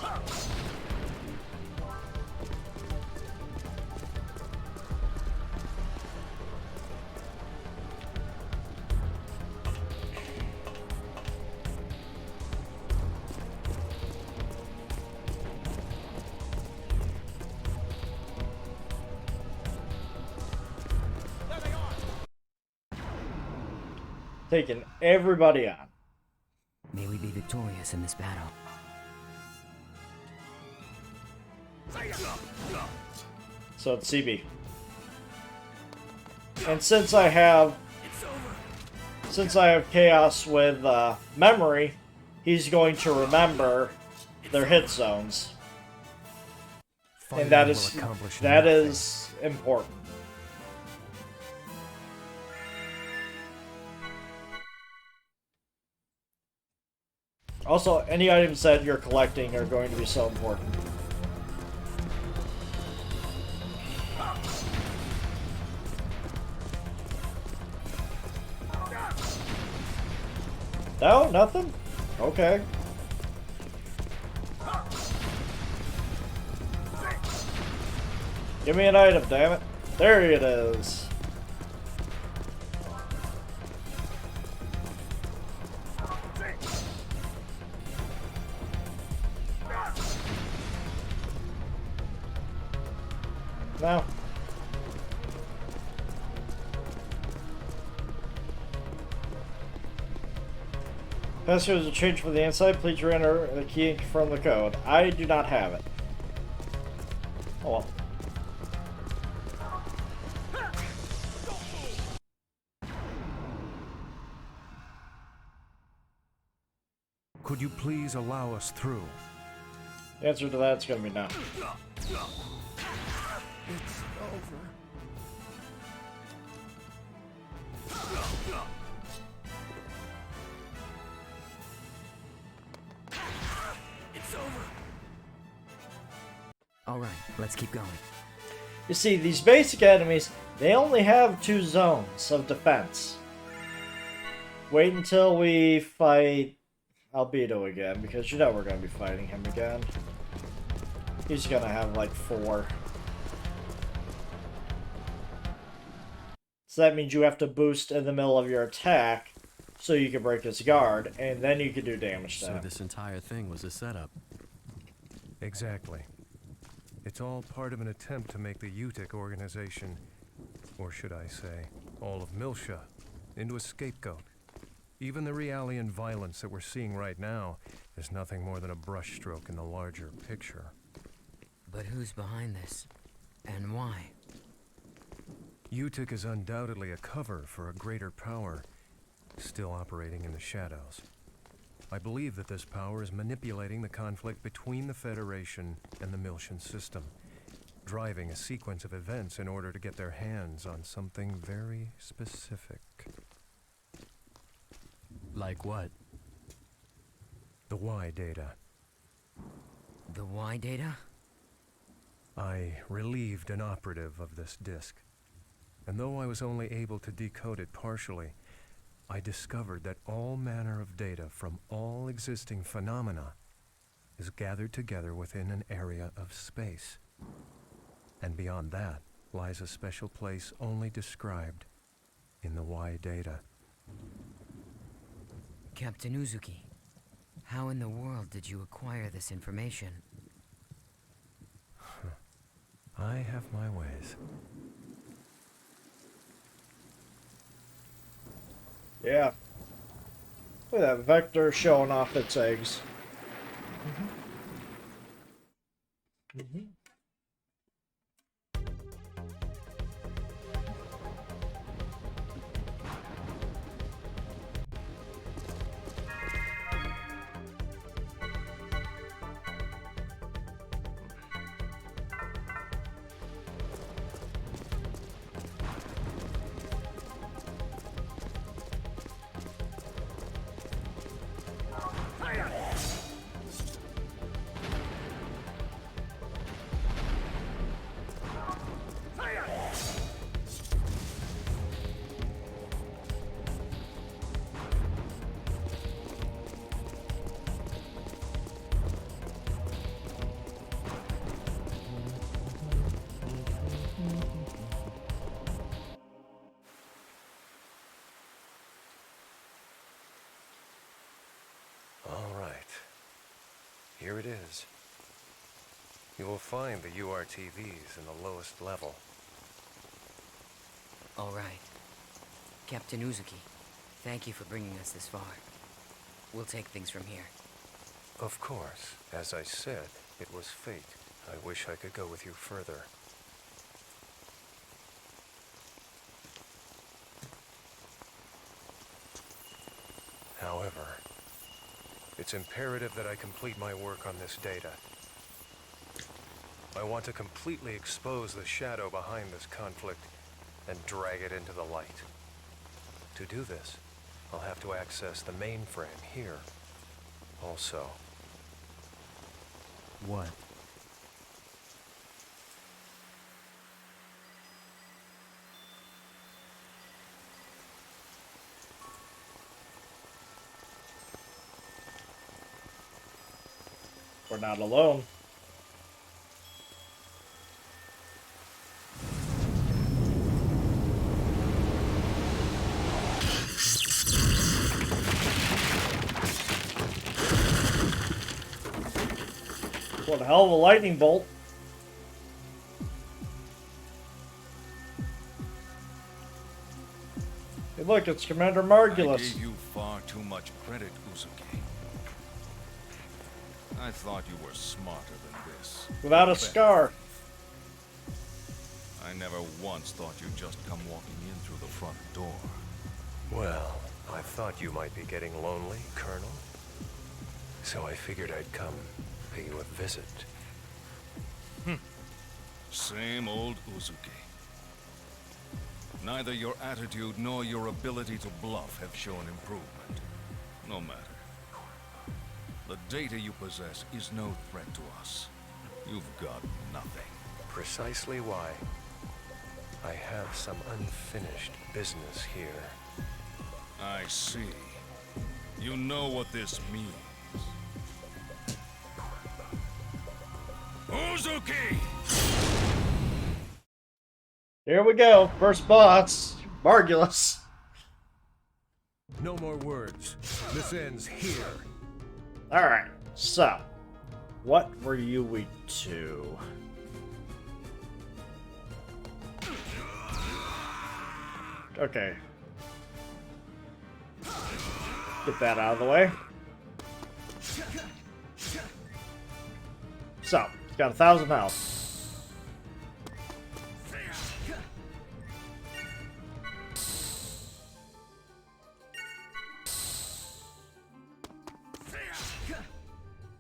[SPEAKER 1] Taking everybody on.
[SPEAKER 5] May we be victorious in this battle.
[SPEAKER 1] So it's CB. And since I have Chaos with memory, he's going to remember their hit zones. And that is important. Also, any items that you're collecting are going to be so important. No? Nothing? Okay. Give me an item, damn it. There it is. Now. Password is a change from the inside. Please re-enter the key and confirm the code. I do not have it. Oh well.
[SPEAKER 6] Could you please allow us through?
[SPEAKER 1] The answer to that's going to be no.
[SPEAKER 6] It's over.
[SPEAKER 5] It's over. All right, let's keep going.
[SPEAKER 1] You see, these basic enemies, they only have 2 zones of defense. Wait until we fight Albedo again, because you know we're going to be fighting him again. He's going to have like 4. So that means you have to boost in the middle of your attack so you can break his guard, and then you can do damage to
[SPEAKER 4] So
[SPEAKER 1] him.
[SPEAKER 4] this entire thing was a setup.
[SPEAKER 6] Exactly. It's all part of an attempt to make the UTIC organization, or should I say, all of Miltia, into a scapegoat. Even the Realian violence that we're seeing right now is nothing more than a brushstroke in the larger picture.
[SPEAKER 5] But who's behind this? And why?
[SPEAKER 6] UTIC is undoubtedly a cover for a greater power, still operating in the shadows. I believe that this power is manipulating the conflict between the Federation and the Miltian system, driving a sequence of events in order to get their hands on something very specific.
[SPEAKER 4] Like what?
[SPEAKER 6] The Y data.
[SPEAKER 5] The Y data?
[SPEAKER 6] I relieved an operative of this disk. And though I was only able to decode it partially, I discovered that all manner of data from all existing phenomena is gathered together within an area of space. And beyond that lies a special place only described in the Y data.
[SPEAKER 5] Captain Uzuki, how in the world did you acquire this information?
[SPEAKER 6] I have my ways.
[SPEAKER 1] Yeah. Look at that Vector showing off its eggs.
[SPEAKER 6] All right. Here it is. You will find the URTVs in the lowest level.
[SPEAKER 5] All right. Captain Uzuki, thank you for bringing us this far. We'll take things from here.
[SPEAKER 6] Of course. As I said, it was fate. I wish I could go with you further. However, it's imperative that I complete my work on this data. I want to completely expose the shadow behind this conflict and drag it into the light. To do this, I'll have to access the mainframe here. Also,
[SPEAKER 4] What?
[SPEAKER 1] We're not alone. What a hell of a lightning bolt. Hey, look, it's Commander
[SPEAKER 7] I
[SPEAKER 1] Margulis.
[SPEAKER 7] gave you far too much credit, Uzuki. I thought you were smarter than this.
[SPEAKER 1] Without a
[SPEAKER 7] Better.
[SPEAKER 1] scar.
[SPEAKER 7] I never once thought you'd just come walking in through the front door.
[SPEAKER 6] well, I thought you might be getting lonely, Colonel. So I figured I'd come pay you a visit.
[SPEAKER 7] Same old Uzuki. Neither your attitude nor your ability to bluff have shown improvement. No matter. The data you possess is no threat to us. You've got nothing.
[SPEAKER 6] Precisely why. I have some unfinished business here.
[SPEAKER 7] I see. You know what this means. Uzuki!
[SPEAKER 1] Here we go. First boss. Margulis.
[SPEAKER 6] No more words. This ends here.
[SPEAKER 1] Alright, so. What were you weak to? Okay. Get that out of the way. So, he's got 1,000 health.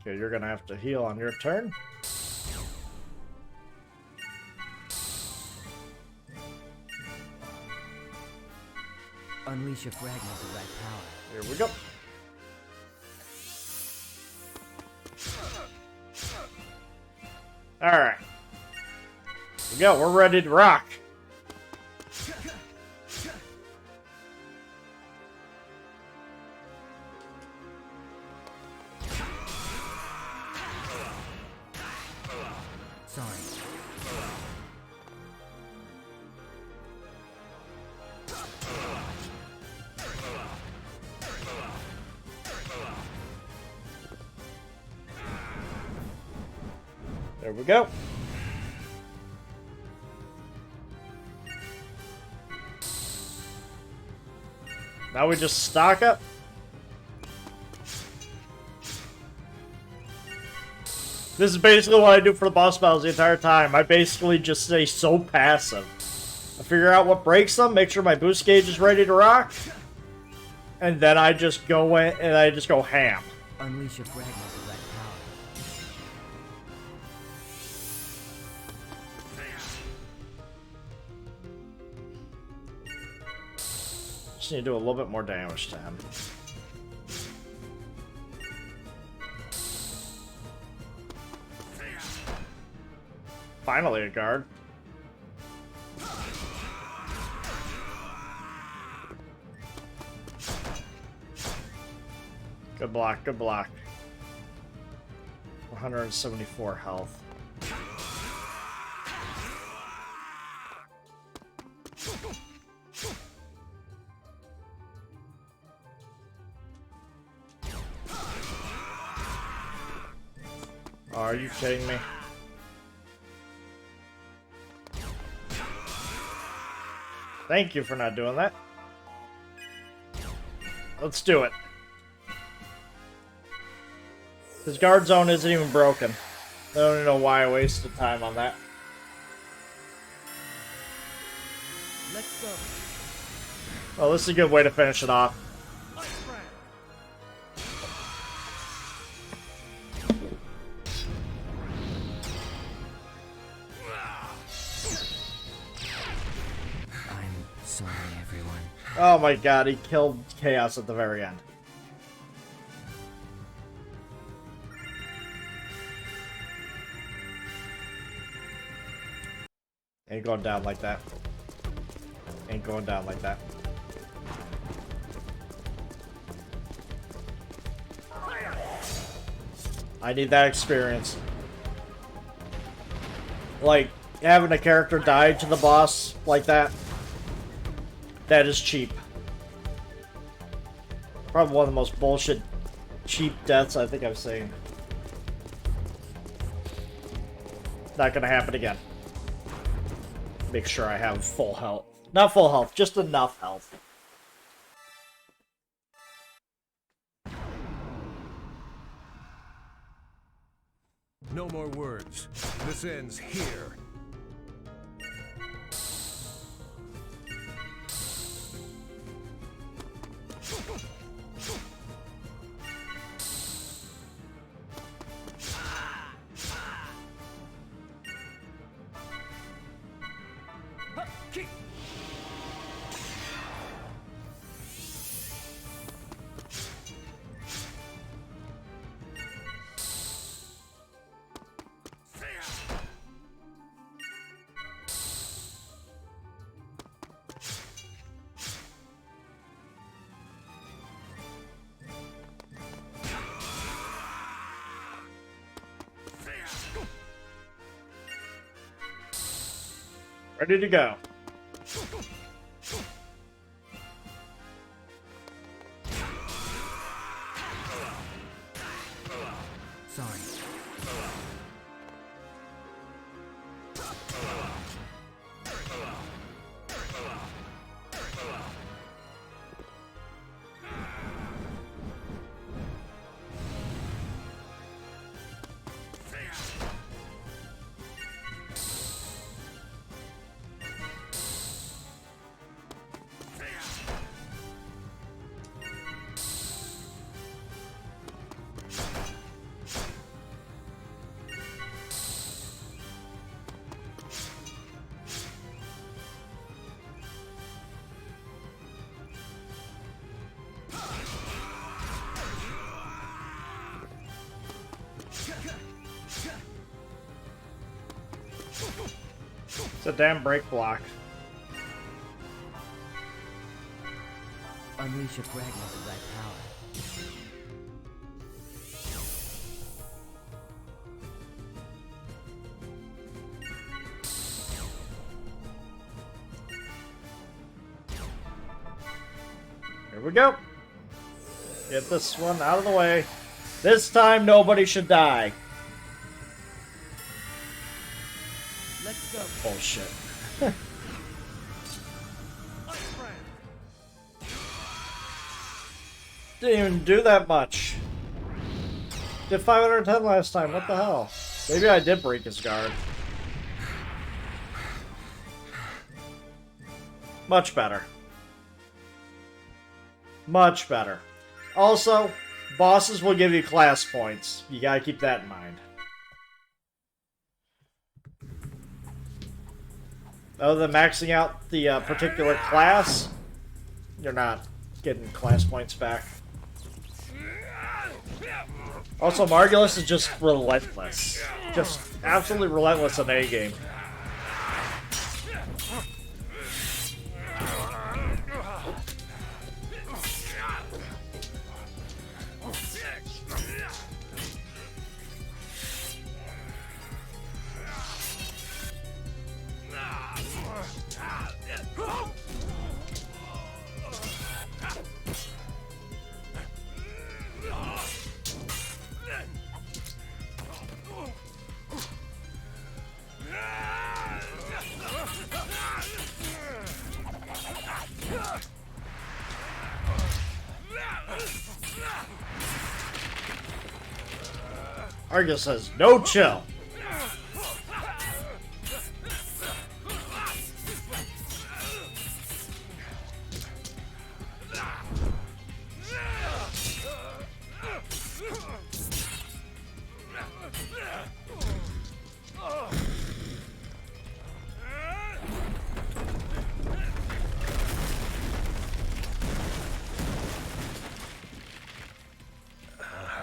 [SPEAKER 1] Okay, you're gonna have to heal on your turn.
[SPEAKER 5] Unleash a fragment of that power.
[SPEAKER 1] Here we go. Alright. Here we go, we're ready to rock.
[SPEAKER 5] Sorry.
[SPEAKER 1] There we go. Now we just stock up. This is basically what I do for the boss battles the entire time. I basically just stay so passive. I figure out what breaks them, make sure my boost gauge is ready to rock, and then I just go in and I just go ham.
[SPEAKER 5] Unleash a fragment of that power.
[SPEAKER 1] Just need to do a little bit more damage to him. Finally a guard. Good block, good block. 174 health. Oh, are you kidding me? Thank you for not doing that. Let's do it. His guard zone isn't even broken. I don't even know why I wasted time on that.
[SPEAKER 5] Let's go.
[SPEAKER 1] Well, this is a good way to finish it off.
[SPEAKER 5] I'm sorry, everyone.
[SPEAKER 1] Oh my god, he killed Chaos at the very end. Ain't going down like that. Ain't going down like that. I need that experience. Like, having a character die to the boss like that, that is cheap. Probably one of the most bullshit, cheap deaths I think I've seen. Not gonna happen again. Make sure I have full health. Not full health, just enough health.
[SPEAKER 6] No more words. This ends here.
[SPEAKER 1] Ready to go.
[SPEAKER 5] Sorry.
[SPEAKER 1] It's a damn break block.
[SPEAKER 5] Unleash a fragment of that power.
[SPEAKER 1] Here we go. Get this one out of the way. This time nobody should die.
[SPEAKER 5] Let's go.
[SPEAKER 1] Bullshit. Didn't even do that much. Did 510 last time, what the hell? Maybe I did break his guard. Much better. Much better. Also, bosses will give you class points. You gotta keep that in mind. Other than maxing out the particular class, you're not getting class points back. Also, Margulis is just relentless. Just absolutely relentless in A game. Argus says, no chill.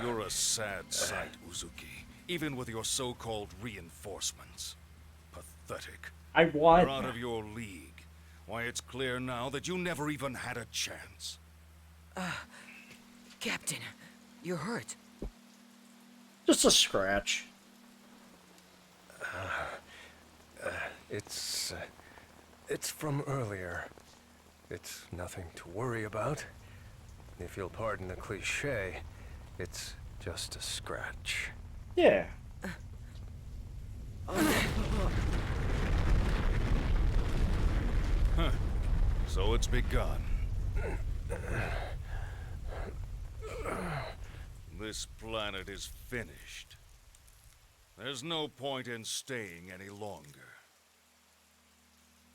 [SPEAKER 7] You're a sad sight, Uzuki. Even with your so-called reinforcements. Pathetic.
[SPEAKER 1] I want.
[SPEAKER 7] You're out of your league. Why, it's clear now that you never even had a chance.
[SPEAKER 5] Captain, you're hurt.
[SPEAKER 1] Just a scratch.
[SPEAKER 6] It's from earlier. It's nothing to worry about. If you'll pardon the cliché, it's just a scratch.
[SPEAKER 1] Yeah.
[SPEAKER 7] So it's begun. This planet is finished. There's no point in staying any longer.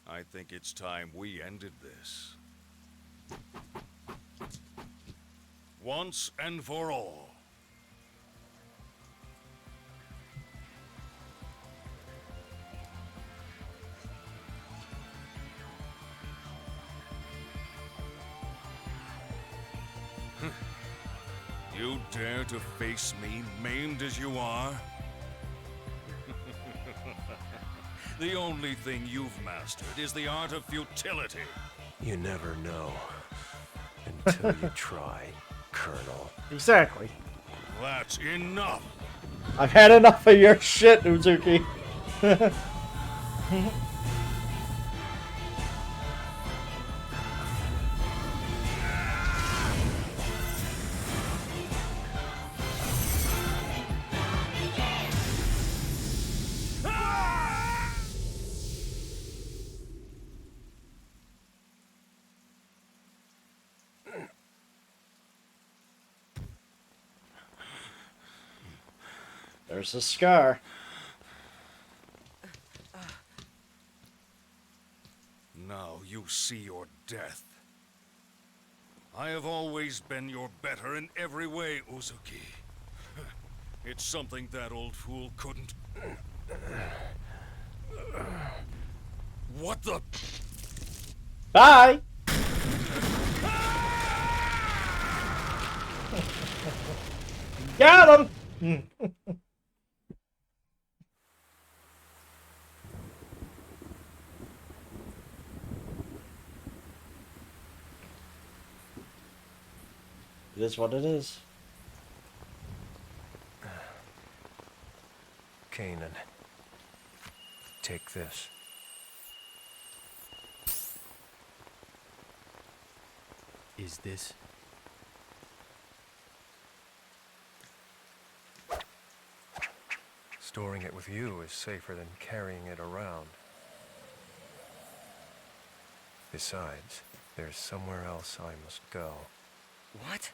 [SPEAKER 7] I think it's time we ended this. Once and for all. You dare to face me, maimed as you are? The only thing you've mastered is the art of futility.
[SPEAKER 6] You never know until you try, Colonel.
[SPEAKER 1] Exactly.
[SPEAKER 7] That's enough.
[SPEAKER 1] I've had enough of your shit, Uzuki. There's a scar.
[SPEAKER 7] Now you see your death. I have always been your better in every way, Uzuki. It's something that old fool couldn't... What the...
[SPEAKER 1] Bye! Got him! It is what it is.
[SPEAKER 6] Kanan, take this.
[SPEAKER 4] Is this?
[SPEAKER 6] Storing it with you is safer than carrying it around. Besides, there's somewhere else I must go.
[SPEAKER 5] What?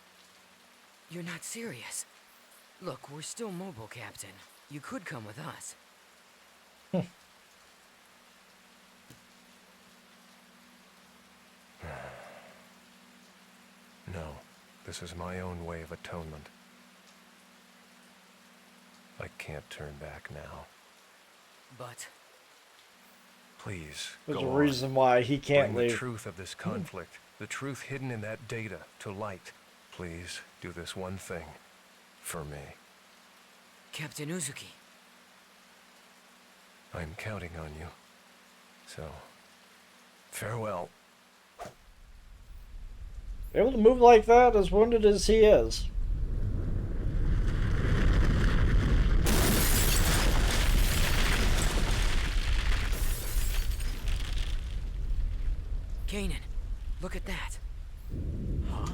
[SPEAKER 5] You're not serious. Look, we're still mobile, Captain. You could come with us.
[SPEAKER 6] No, this is my own way of atonement. I can't turn back now.
[SPEAKER 5] But
[SPEAKER 6] Please,
[SPEAKER 1] There's
[SPEAKER 6] go
[SPEAKER 1] a
[SPEAKER 6] on.
[SPEAKER 1] reason why he can't
[SPEAKER 6] Bring the
[SPEAKER 1] leave.
[SPEAKER 6] truth of this conflict, the truth hidden in that data, to light. Please, do this one thing. For me.
[SPEAKER 5] Captain Uzuki,
[SPEAKER 6] I'm counting on you. So, farewell.
[SPEAKER 1] Able to move like that, as wounded as he is.
[SPEAKER 5] Kanan, look at that.
[SPEAKER 4] Huh?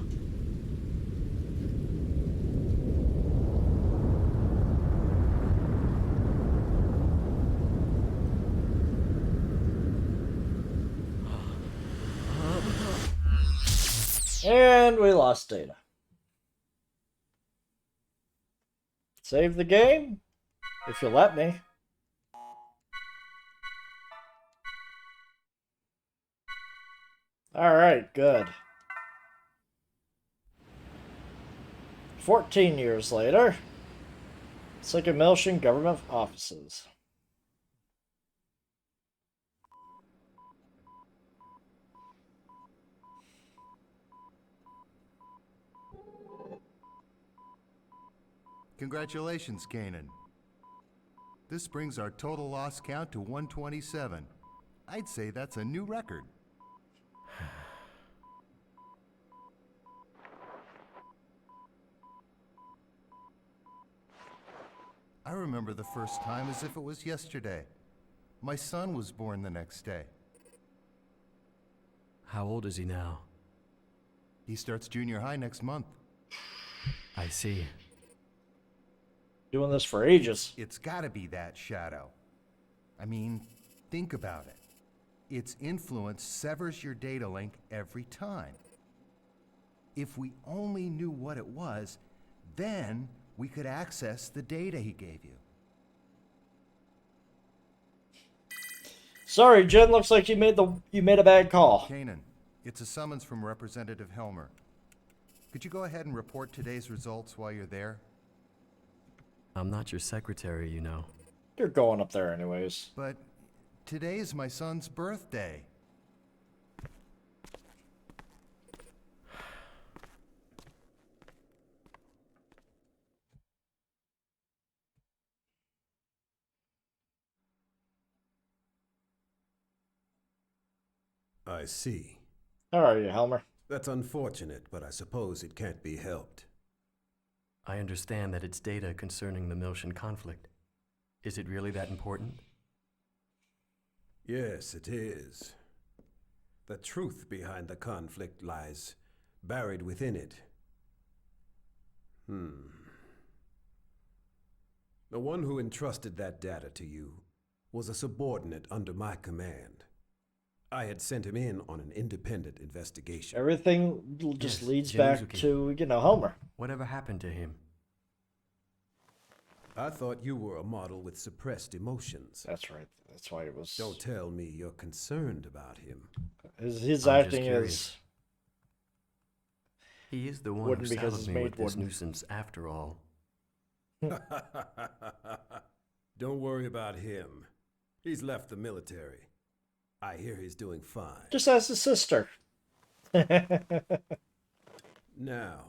[SPEAKER 1] And we lost data. Save the game, if you let me. Alright, good. 14 years later, Miltian government offices.
[SPEAKER 8] Congratulations, Kanan. This brings our total loss count to 127. I'd say that's a new record. I remember the first time as if it was yesterday. My son was born the next day.
[SPEAKER 4] How old is he now?
[SPEAKER 8] He starts junior high next month.
[SPEAKER 4] I see.
[SPEAKER 1] Doing this for ages.
[SPEAKER 8] It's gotta be that shadow. I mean, think about it. Its influence severs your data link every time. If we only knew what it was, then we could access the data he gave you.
[SPEAKER 1] Sorry, Jen, looks like you made a bad call.
[SPEAKER 8] Kanan, it's a summons from Representative Helmer. Could you go ahead and report today's results while you're there?
[SPEAKER 4] I'm not your secretary, you know.
[SPEAKER 1] You're going up there anyways.
[SPEAKER 8] But today is my son's birthday.
[SPEAKER 9] I see.
[SPEAKER 1] How are you, Helmer?
[SPEAKER 9] That's unfortunate, but I suppose it can't be helped.
[SPEAKER 4] I understand that it's data concerning the Miltian conflict. Is it really that important?
[SPEAKER 9] Yes, it is. The truth behind the conflict lies buried within it. The one who entrusted that data to you was a subordinate under my command. I had sent him in on an independent investigation.
[SPEAKER 1] Everything just
[SPEAKER 4] Yes,
[SPEAKER 1] leads back
[SPEAKER 4] Xenosaga.
[SPEAKER 1] to, Helmer.
[SPEAKER 4] Whatever happened to him?
[SPEAKER 9] I thought you were a model with suppressed emotions.
[SPEAKER 1] That's right. That's why it was.
[SPEAKER 9] Don't tell me you're concerned about him.
[SPEAKER 1] His
[SPEAKER 4] I'm just
[SPEAKER 1] acting
[SPEAKER 4] curious.
[SPEAKER 1] is.
[SPEAKER 4] He is the one who
[SPEAKER 1] Wouldn't because
[SPEAKER 4] saddled
[SPEAKER 1] his
[SPEAKER 4] me
[SPEAKER 1] maid
[SPEAKER 4] with this
[SPEAKER 1] wouldn't.
[SPEAKER 4] nuisance after all.
[SPEAKER 9] Don't worry about him. He's left the military. I hear he's doing fine.
[SPEAKER 1] Just as his sister.
[SPEAKER 9] Now,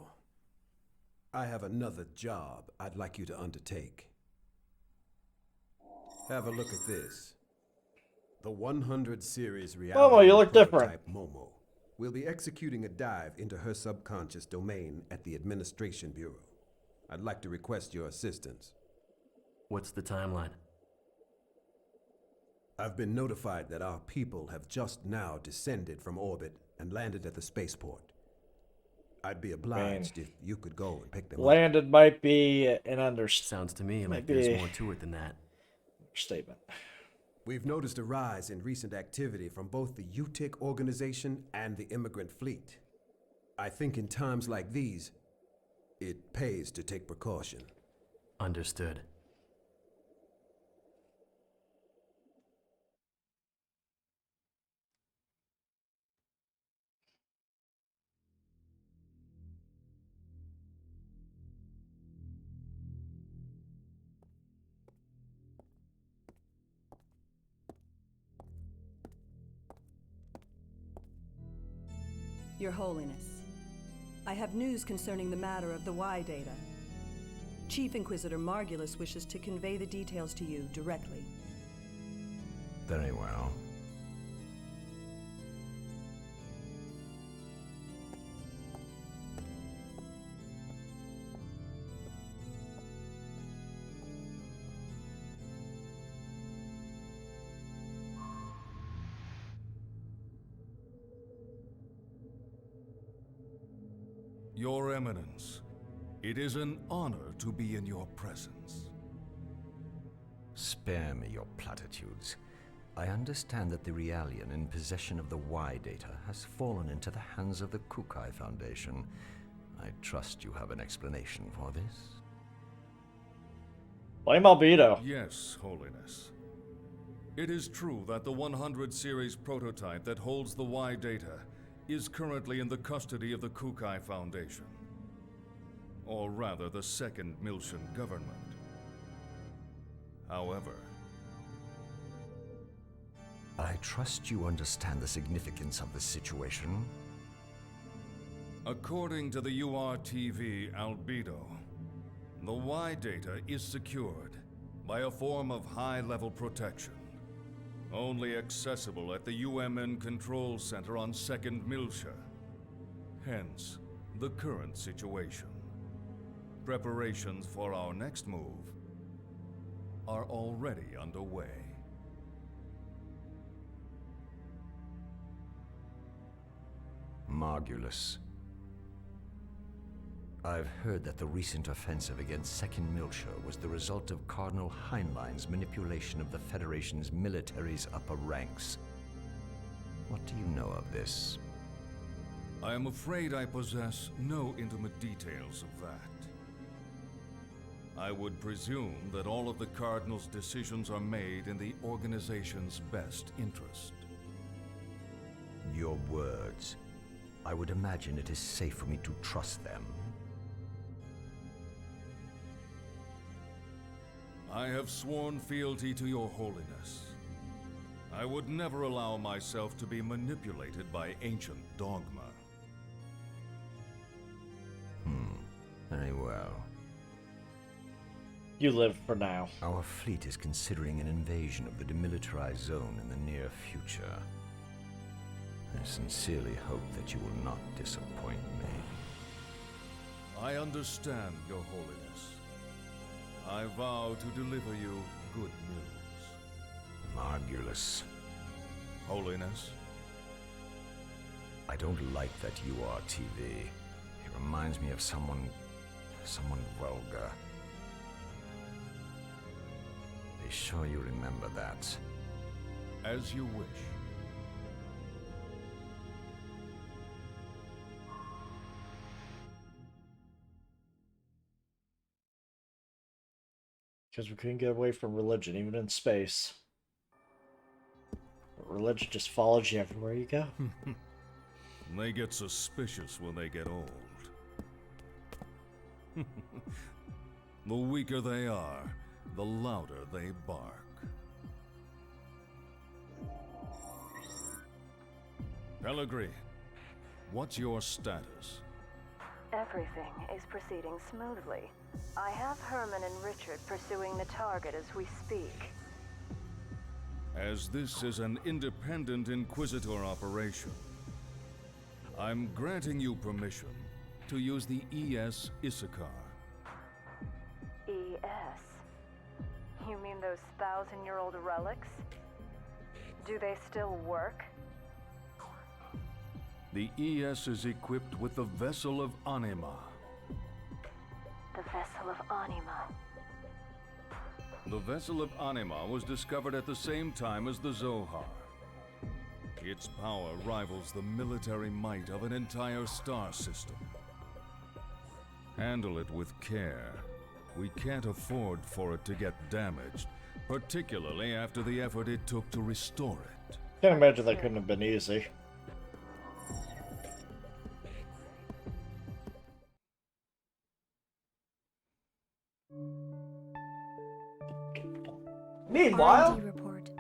[SPEAKER 9] I have another job I'd like you to undertake. Have a look at this. The 100 series reality
[SPEAKER 1] Momo, you look different.
[SPEAKER 9] prototype Momo will be executing a dive into her subconscious domain at the Administration Bureau. I'd like to request your assistance.
[SPEAKER 4] What's the timeline?
[SPEAKER 9] I've been notified that our people have just now descended from orbit and landed at the spaceport. I'd be obliged if you could go and pick them up.
[SPEAKER 1] Landed might be an
[SPEAKER 4] Sounds to me like
[SPEAKER 1] Maybe-
[SPEAKER 4] there's more to it than that.
[SPEAKER 1] understatement.
[SPEAKER 9] We've noticed a rise in recent activity from both the UTIC organization and the immigrant fleet. I think in times like these, it pays to take precaution.
[SPEAKER 4] Understood.
[SPEAKER 10] Your Holiness, I have news concerning the matter of the Y data. Chief Inquisitor Margulis wishes to convey the details to you directly.
[SPEAKER 11] Very well.
[SPEAKER 7] Your Eminence, it is an honor to be in your presence.
[SPEAKER 11] Spare me your platitudes. I understand that the Realian in possession of the Y data has fallen into the hands of the Kukai Foundation. I trust you have an explanation for this.
[SPEAKER 1] Blame Albedo.
[SPEAKER 7] Yes, Holiness. It is true that the 100 series prototype that holds the Y data is currently in the custody of the Kukai Foundation. Or rather, the Second Miltian government. However,
[SPEAKER 11] I trust you understand the significance of the situation.
[SPEAKER 7] according to the URTV Albedo, the Y data is secured by a form of high-level protection, only accessible at the UMN Control Center on 2nd Miltia. Hence, the current situation. Preparations for our next move are already underway.
[SPEAKER 11] Margulis. I've heard that the recent offensive against 2nd Miltia was the result of Cardinal Heinlein's manipulation of the Federation's military's upper ranks. What do you know of this?
[SPEAKER 7] I am afraid I possess no intimate details of that. I would presume that all of the Cardinal's decisions are made in the organization's best interest.
[SPEAKER 11] Your words. I would imagine it is safe for me to trust them.
[SPEAKER 7] I have sworn fealty to your holiness. I would never allow myself to be manipulated by ancient dogma.
[SPEAKER 11] Very well.
[SPEAKER 1] You live for now.
[SPEAKER 11] Our fleet is considering an invasion of the demilitarized zone in the near future. I sincerely hope that you will not disappoint me.
[SPEAKER 7] I understand, your holiness. I vow to deliver you good news.
[SPEAKER 11] Margulis.
[SPEAKER 7] Holiness?
[SPEAKER 11] I don't like that URTV. It reminds me of someone vulgar. Be sure you remember that.
[SPEAKER 7] As you wish.
[SPEAKER 1] Because we couldn't get away from religion, even in space. Religion just follows you everywhere you go.
[SPEAKER 7] They get suspicious when they get old. The weaker they are, the louder they bark. Pellegrini, what's your status?
[SPEAKER 2] Everything is proceeding smoothly. I have Herman and Richard pursuing the target as we speak.
[SPEAKER 7] As this is an independent Inquisitor operation, I'm granting you permission to use the ES Issachar.
[SPEAKER 2] ES? You mean those 1,000-year-old relics? Do they still work?
[SPEAKER 7] The ES is equipped with the Vessel of Anima.
[SPEAKER 2] The Vessel of Anima.
[SPEAKER 7] The Vessel of Anima was discovered at the same time as the Zohar. Its power rivals the military might of an entire star system. Handle it with care. We can't afford for it to get damaged, particularly after the effort it took to restore it.
[SPEAKER 1] Can't imagine that couldn't have been easy. Meanwhile,
[SPEAKER 12] R&D report.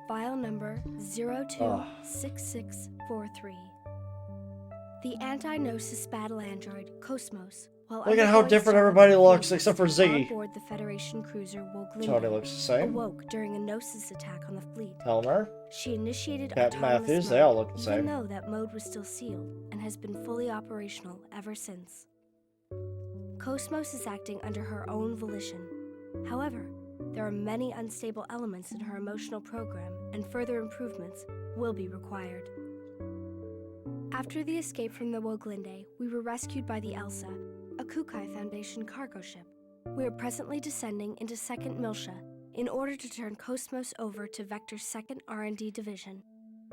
[SPEAKER 12] File number 026643. The anti-Gnosis battle android, Cosmos, while
[SPEAKER 1] Look at how
[SPEAKER 12] undergoing
[SPEAKER 1] different
[SPEAKER 12] startup
[SPEAKER 1] everybody looks,
[SPEAKER 12] deployments
[SPEAKER 1] except for
[SPEAKER 12] on
[SPEAKER 1] Ziggy.
[SPEAKER 12] board the Federation cruiser
[SPEAKER 1] Tony
[SPEAKER 12] Woglinde,
[SPEAKER 1] looks the same.
[SPEAKER 12] awoke during a Gnosis attack on the fleet.
[SPEAKER 1] Helmer,
[SPEAKER 12] She initiated
[SPEAKER 1] Captain
[SPEAKER 12] autonomous
[SPEAKER 1] Matthews,
[SPEAKER 12] mode,
[SPEAKER 1] they all look the
[SPEAKER 12] even
[SPEAKER 1] same.
[SPEAKER 12] though that mode was still sealed, and has been fully operational ever since. Cosmos is acting under her own volition. However, there are many unstable elements in her emotional program, and further improvements will be required. After the escape from the Woglinde, we were rescued by the Elsa, a Kukai Foundation cargo ship. We are presently descending into 2nd Miltia in order to turn Cosmos over to Vector's 2nd R&D division.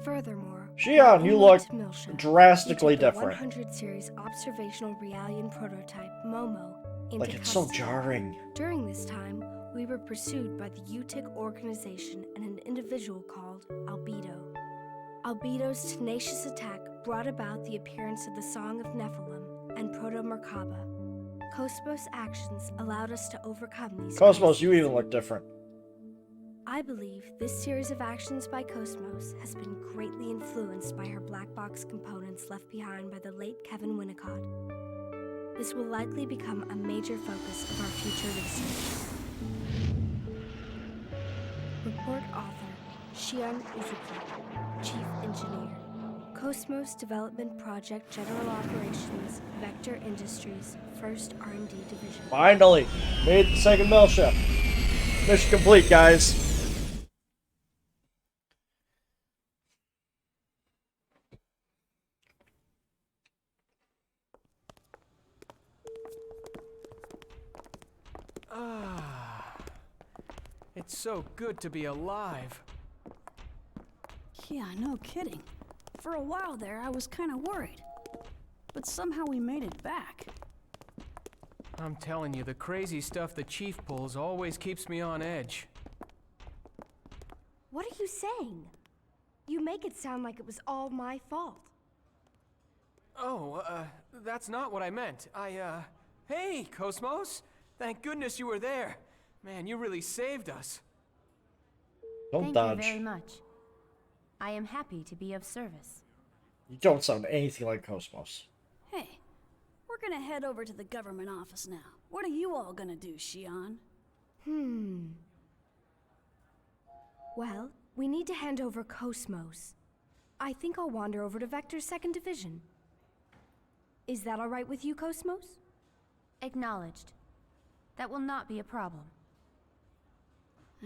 [SPEAKER 12] Furthermore,
[SPEAKER 1] Shion, you look drastically
[SPEAKER 12] we took the
[SPEAKER 1] different.
[SPEAKER 12] 100 series observational Realian prototype Momo into
[SPEAKER 1] Like, it's so
[SPEAKER 12] custody.
[SPEAKER 1] jarring.
[SPEAKER 12] During this time, we were pursued by the UTIC organization and an individual called Albedo. Albedo's tenacious attack brought about the appearance of the Song of Nephilim and Proto-Merkaba. Cosmos' actions allowed us to overcome these
[SPEAKER 1] Cosmos,
[SPEAKER 12] crises.
[SPEAKER 1] you even look different.
[SPEAKER 12] I believe this series of actions by Cosmos has been greatly influenced by her black box components left behind by the late Kevin Winnicott. This will likely become a major focus of our future research. Report author, Shion Uzuki, Chief Engineer. Cosmos Development Project General Operations, Vector Industries, 1st R&D Division.
[SPEAKER 1] Finally, made the 2nd Miltia. Mission complete, guys.
[SPEAKER 13] It's so good to be alive.
[SPEAKER 14] Yeah, no kidding. For a while there, I was kind of worried. But somehow we made it back.
[SPEAKER 13] I'm telling you, the crazy stuff the Chief pulls always keeps me on edge.
[SPEAKER 12] What are you saying? You make it sound like it was all my fault.
[SPEAKER 13] Oh, that's not what I meant. Hey, Cosmos! Thank goodness you were there. Man, you really saved us.
[SPEAKER 1] Don't
[SPEAKER 15] Thank
[SPEAKER 1] dodge.
[SPEAKER 15] you very much. I am happy to be of service.
[SPEAKER 1] You don't sound anything like Cosmos.
[SPEAKER 14] Hey, we're gonna head over to the government office now. What are you all gonna do, Shion?
[SPEAKER 12] Well, we need to hand over Cosmos. I think I'll wander over to Vector's 2nd Division. Is that all right with you, Cosmos?
[SPEAKER 15] Acknowledged. That will not be a problem.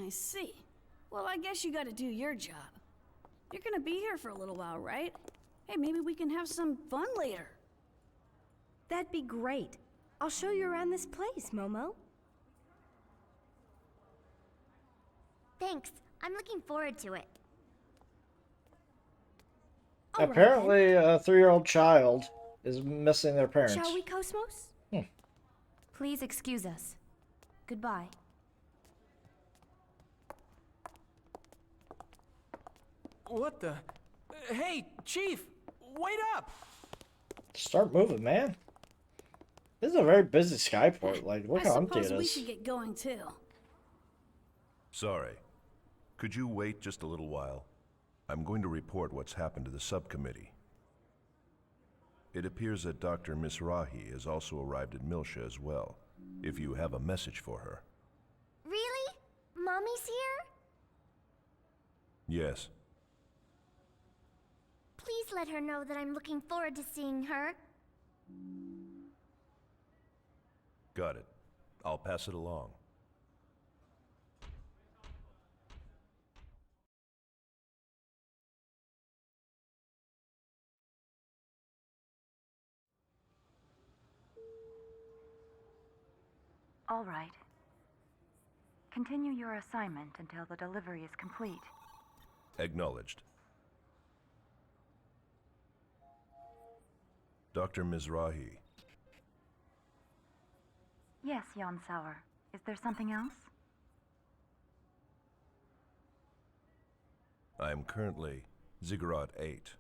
[SPEAKER 14] I see. Well, I guess you gotta do your job. You're gonna be here for a little while, right? Hey, maybe we can have some fun later.
[SPEAKER 12] That'd be great. I'll show you around this place, Momo.
[SPEAKER 16] Thanks. I'm looking forward to it.
[SPEAKER 1] Apparently, a 3-year-old child is missing their parents.
[SPEAKER 12] Shall we, Cosmos?
[SPEAKER 15] Please excuse us. Goodbye.
[SPEAKER 13] What the? Hey, Chief! Wait up!
[SPEAKER 1] Start moving, man. This is a very busy skyport. Like, look how empty it
[SPEAKER 14] I suppose we
[SPEAKER 1] is.
[SPEAKER 14] should get going too.
[SPEAKER 17] Sorry. Could you wait just a little while? I'm going to report what's happened to the subcommittee. It appears that Dr. Mizrahi has also arrived at Miltia as well, if you have a message for her.
[SPEAKER 16] Really? Mommy's here?
[SPEAKER 17] Yes.
[SPEAKER 16] Please let her know that I'm looking forward to seeing her.
[SPEAKER 17] Got it. I'll pass it along.
[SPEAKER 2] All right. Continue your assignment until the delivery is complete.
[SPEAKER 17] Acknowledged. Dr. Mizrahi.
[SPEAKER 2] Yes, Xenosaga. Is there something else?
[SPEAKER 17] I am currently Ziggurat 8.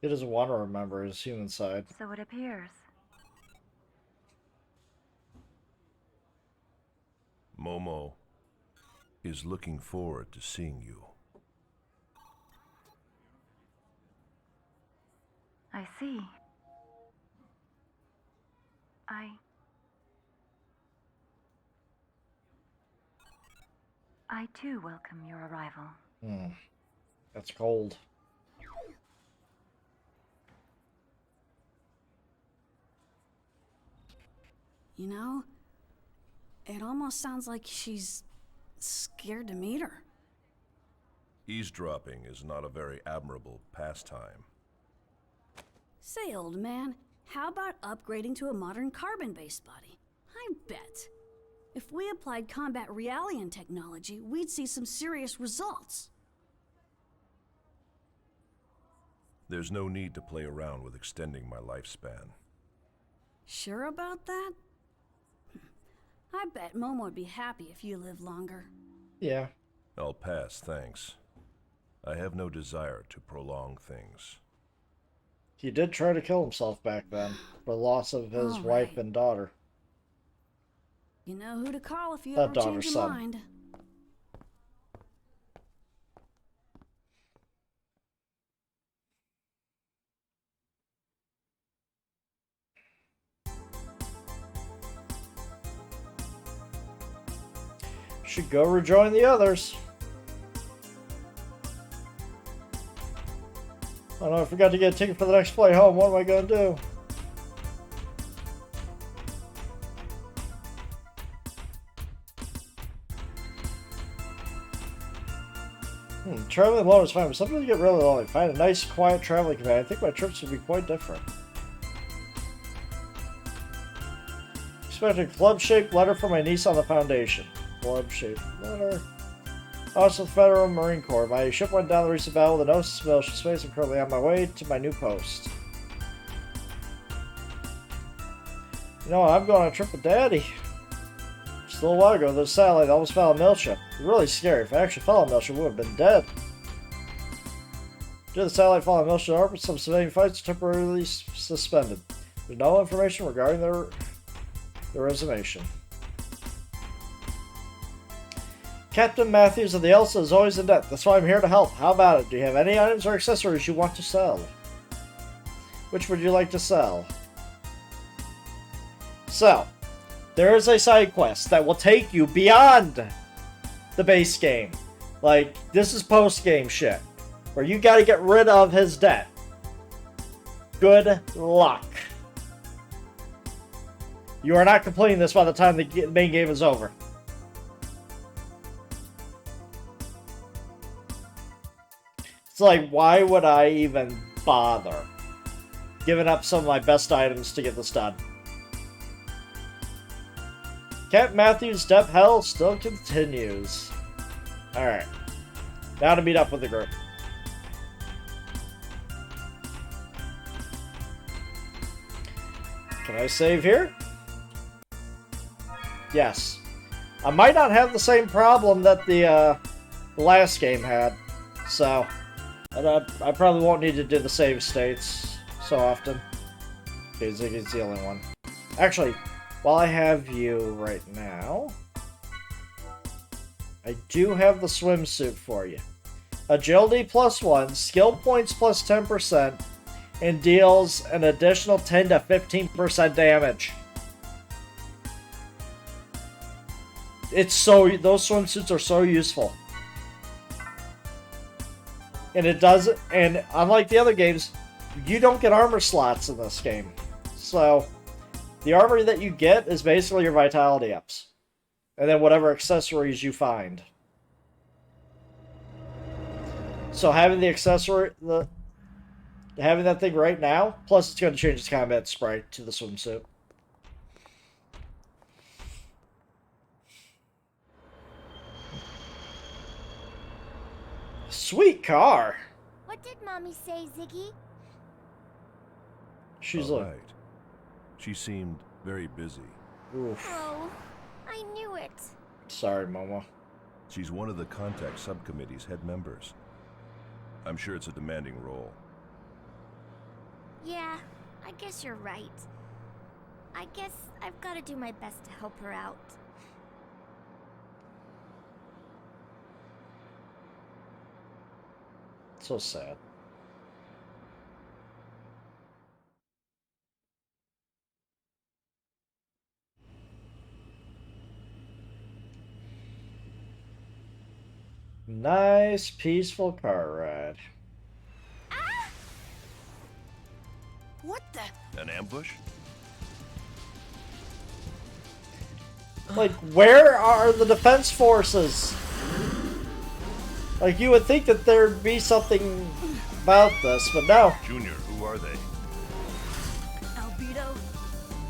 [SPEAKER 1] He doesn't want to remember his human side.
[SPEAKER 2] So it appears.
[SPEAKER 17] Momo is looking forward to seeing you.
[SPEAKER 2] I
[SPEAKER 15] I see. I too welcome your arrival.
[SPEAKER 1] That's cold.
[SPEAKER 14] You know, it almost sounds like she's scared to meet her.
[SPEAKER 17] Eavesdropping is not a very admirable pastime.
[SPEAKER 14] Say, old man, how about upgrading to a modern carbon-based body? I bet. If we applied combat Realian technology, we'd see some serious results.
[SPEAKER 17] There's no need to play around with extending my lifespan.
[SPEAKER 14] Sure about that? I bet Momo would be happy if you lived longer.
[SPEAKER 1] Yeah.
[SPEAKER 17] I'll pass, thanks. I have no desire to prolong things.
[SPEAKER 1] He did try to kill himself back then for the loss of his wife and daughter.
[SPEAKER 14] You know who to call if you ever change your mind.
[SPEAKER 1] Should go rejoin the others. Oh no, I forgot to get a ticket for the next flight home. What am I going to do? Traveling alone is fine, but sometimes you get really lonely. Find a nice, quiet traveling companion. I think my trips would be quite different. Expecting a club-shaped letter from my niece on the Foundation. Club-shaped letter. Also, the Federal Marine Corps. My ship went down the recent battle with a Xenosaga militia space. I'm currently on my way to my new post. You know what? I'm going on a trip with Daddy. Just a little while ago, the satellite almost fell on militia. It was really scary. If I actually fell on militia, we would have been dead. Due to the satellite fall on militia orbit, some civilian fights are temporarily suspended. There's no information regarding their resignation. Captain Matthews of the Elsa is always in debt. That's why I'm here to help. How about it? Do you have any items or accessories you want to sell? Which would you like to sell? So, there is a side quest that will take you beyond the base game. Like, this is post-game shit. Where you gotta get rid of his debt. Good luck. You are not completing this by the time the main game is over. It's like, why would I even bother giving up some of my best items to get this done? Captain Matthews' debt hell still continues. Alright. Now to meet up with the group. Can I save here? Yes. I might not have the same problem that the last game had, so I probably won't need to do the save states so often. Okay, Ziggy's the only one. Actually, while I have you right now, I do have the swimsuit for you. Agility +1, skill points +10%, and deals an additional 10 to 15% damage. Those swimsuits are so useful. And it does, and unlike the other games, you don't get armor slots in this game. So, the armor that you get is basically your vitality ups. And then whatever accessories you find. So having the accessory, having that thing right now, plus it's going to change its combat sprite to the swimsuit. Sweet car!
[SPEAKER 16] What did Mommy say, Ziggy?
[SPEAKER 1] She's
[SPEAKER 17] All
[SPEAKER 1] like...
[SPEAKER 17] right. She seemed very busy.
[SPEAKER 1] Oof.
[SPEAKER 16] Oh, I knew it.
[SPEAKER 1] Sorry, Momo.
[SPEAKER 17] She's one of the contact subcommittee's head members. I'm sure it's a demanding role.
[SPEAKER 16] Yeah, I guess you're right. I guess I've got to do my best to help her out.
[SPEAKER 1] So sad. Nice, peaceful car ride.
[SPEAKER 14] What the?
[SPEAKER 17] An ambush?
[SPEAKER 1] Like, where are the defense forces? Like, you would think that there'd be something about this, but no.
[SPEAKER 17] Junior, who are they?
[SPEAKER 14] Albedo?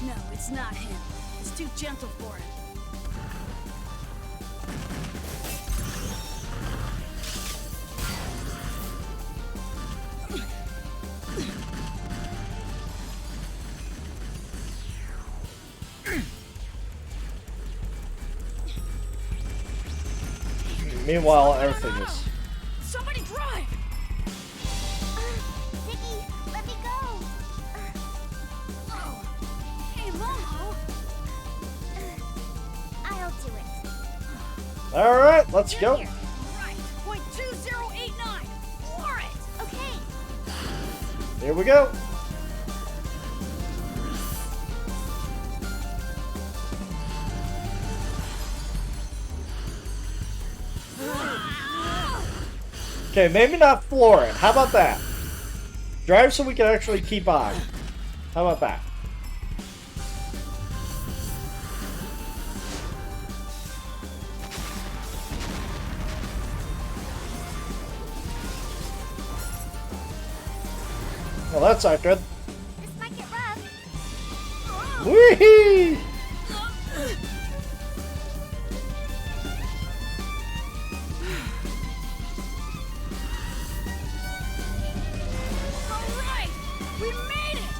[SPEAKER 14] No, it's not him. It's too gentle for him.
[SPEAKER 1] Meanwhile, everything is...
[SPEAKER 14] Somebody drive!
[SPEAKER 16] Ziggy, let me go!
[SPEAKER 14] Oh. Hey, Momo!
[SPEAKER 16] I'll do it.
[SPEAKER 1] Alright, let's go.
[SPEAKER 14] Right. Point 2089. For it!
[SPEAKER 16] Okay.
[SPEAKER 1] Here we go. Okay, maybe not floor it. How about that? Drive so we can actually keep on. How about that? Well, that's not good.
[SPEAKER 16] This might get rough.
[SPEAKER 1] Whee!
[SPEAKER 14] Alright! We made it!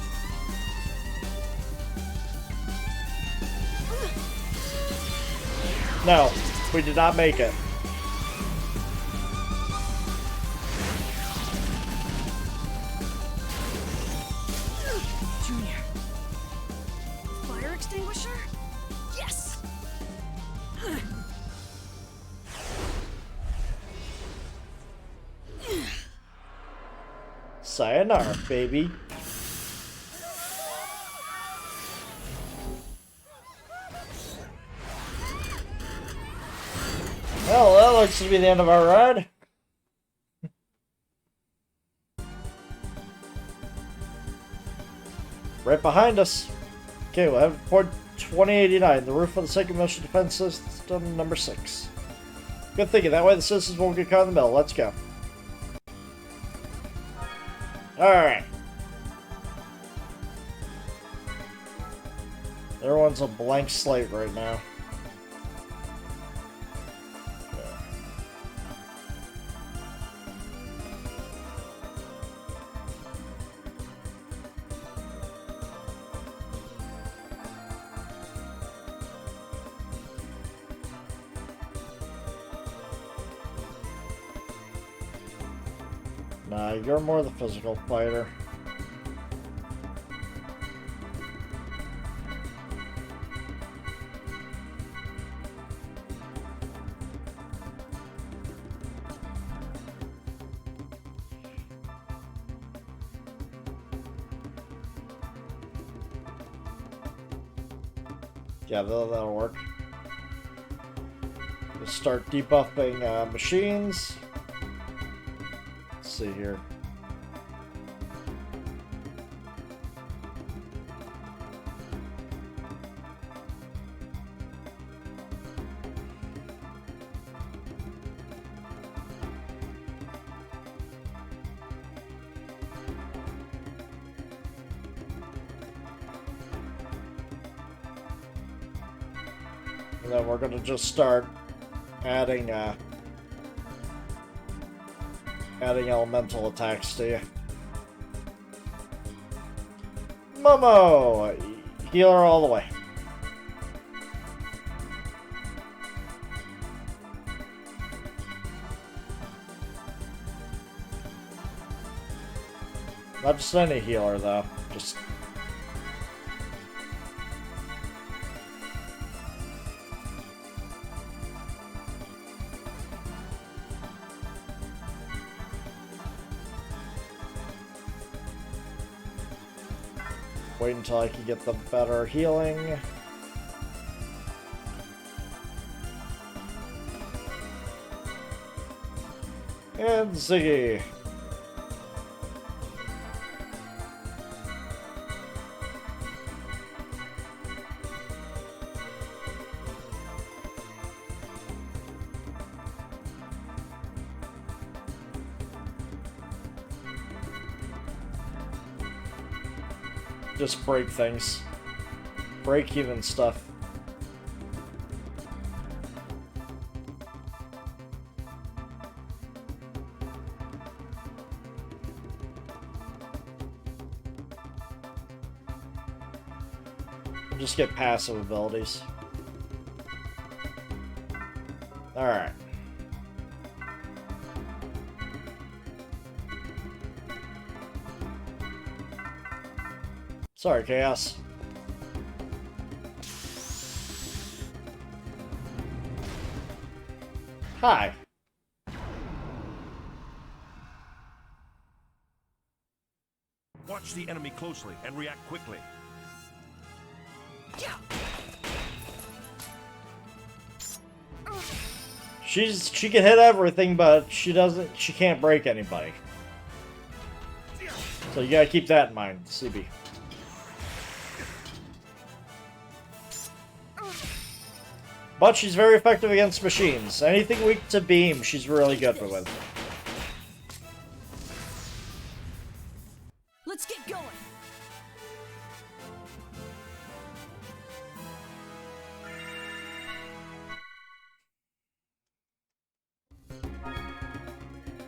[SPEAKER 1] No, we did not make it.
[SPEAKER 14] Junior. Fire extinguisher? Yes!
[SPEAKER 1] Sayonara, baby. Well, that looks to be the end of our ride. Right behind us. Okay, we'll have port 2089, the roof of the second mission defense system number 6. Good thinking, that way the citizens won't get caught in the middle. Let's go. Alright. Everyone's a blank slate right now. Nah, you're more the physical fighter. Yeah, that'll work. Let's start debuffing machines. Let's see here. And then we're gonna just start adding elemental attacks to you. Momo! Healer all the way. Not just any healer, though. Just... wait until I can get the better healing. And Ziggy. Just break things. Break even stuff. Just get passive abilities. Alright. Sorry, Chaos. Hi.
[SPEAKER 18] Watch the enemy closely and react quickly.
[SPEAKER 1] She can hit everything, but she can't break anybody. So you gotta keep that in mind, CB. But she's very effective against machines. Anything weak to beam, she's really good with.
[SPEAKER 14] Let's get going.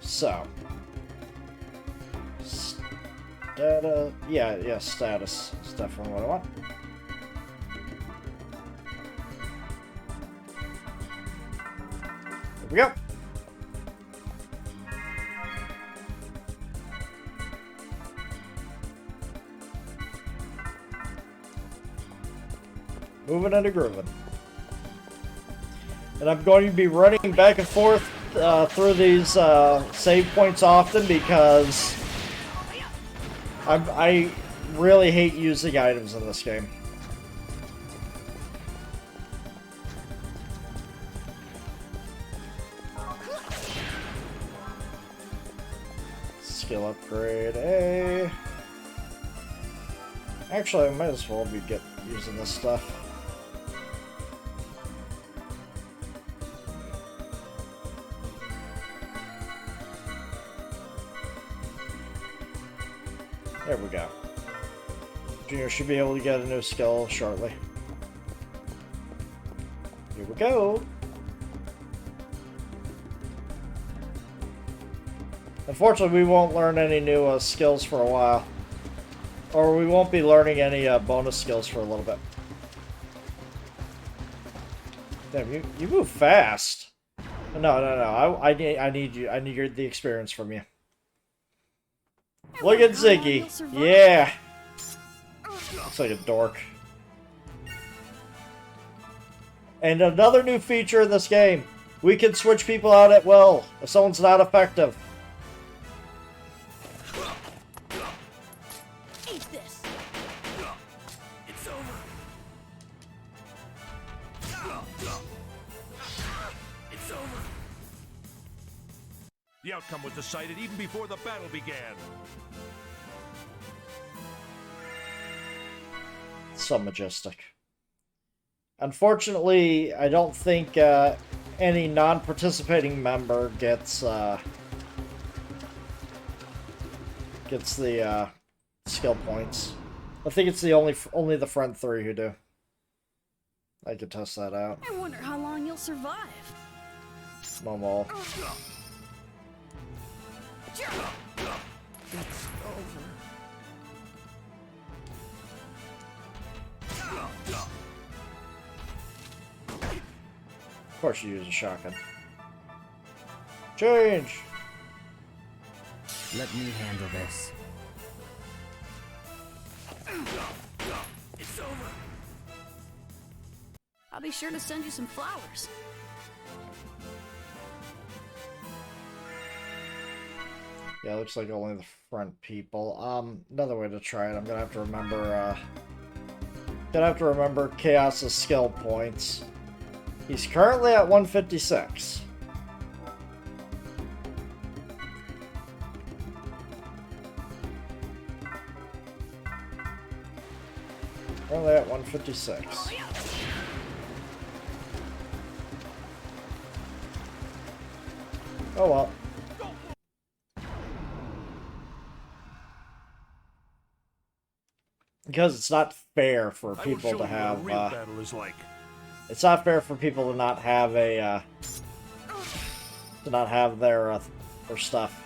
[SPEAKER 1] So. Yeah, status is definitely what I want. Here we go. Moving and grooving. And I'm going to be running back and forth through these save points often because I really hate using items in this game. Skill upgrade A. Actually, I might as well be using this stuff. There we go. Junior should be able to get a new skill shortly. Here we go. Unfortunately, we won't learn any new skills for a while. Or we won't be learning any bonus skills for a little bit. Damn, you move fast. No. I need you. I need the experience from you. Look at Ziggy. Yeah. Looks like a dork. And another new feature in this game. We can switch people out at will if someone's not effective.
[SPEAKER 14] Eat this.
[SPEAKER 18] It's over. It's over. The outcome was decided even before the battle began.
[SPEAKER 1] So majestic. Unfortunately, I don't think any non-participating member gets the skill points. I think it's the only the front three who do. I could test that out.
[SPEAKER 14] I wonder how long you'll survive.
[SPEAKER 1] Momo.
[SPEAKER 14] It's over.
[SPEAKER 1] Of course you use a shotgun. Change!
[SPEAKER 5] Let me handle this.
[SPEAKER 18] It's over.
[SPEAKER 14] I'll be sure to send you some flowers.
[SPEAKER 1] Yeah, it looks like only the front people. Another way to try it, I'm gonna have to remember Chaos's skill points. He's currently at 156. We're only at 156. Oh well. Because it's not fair for people to have,
[SPEAKER 18] battle is like.
[SPEAKER 1] it's not fair for people to not have a, their stuff.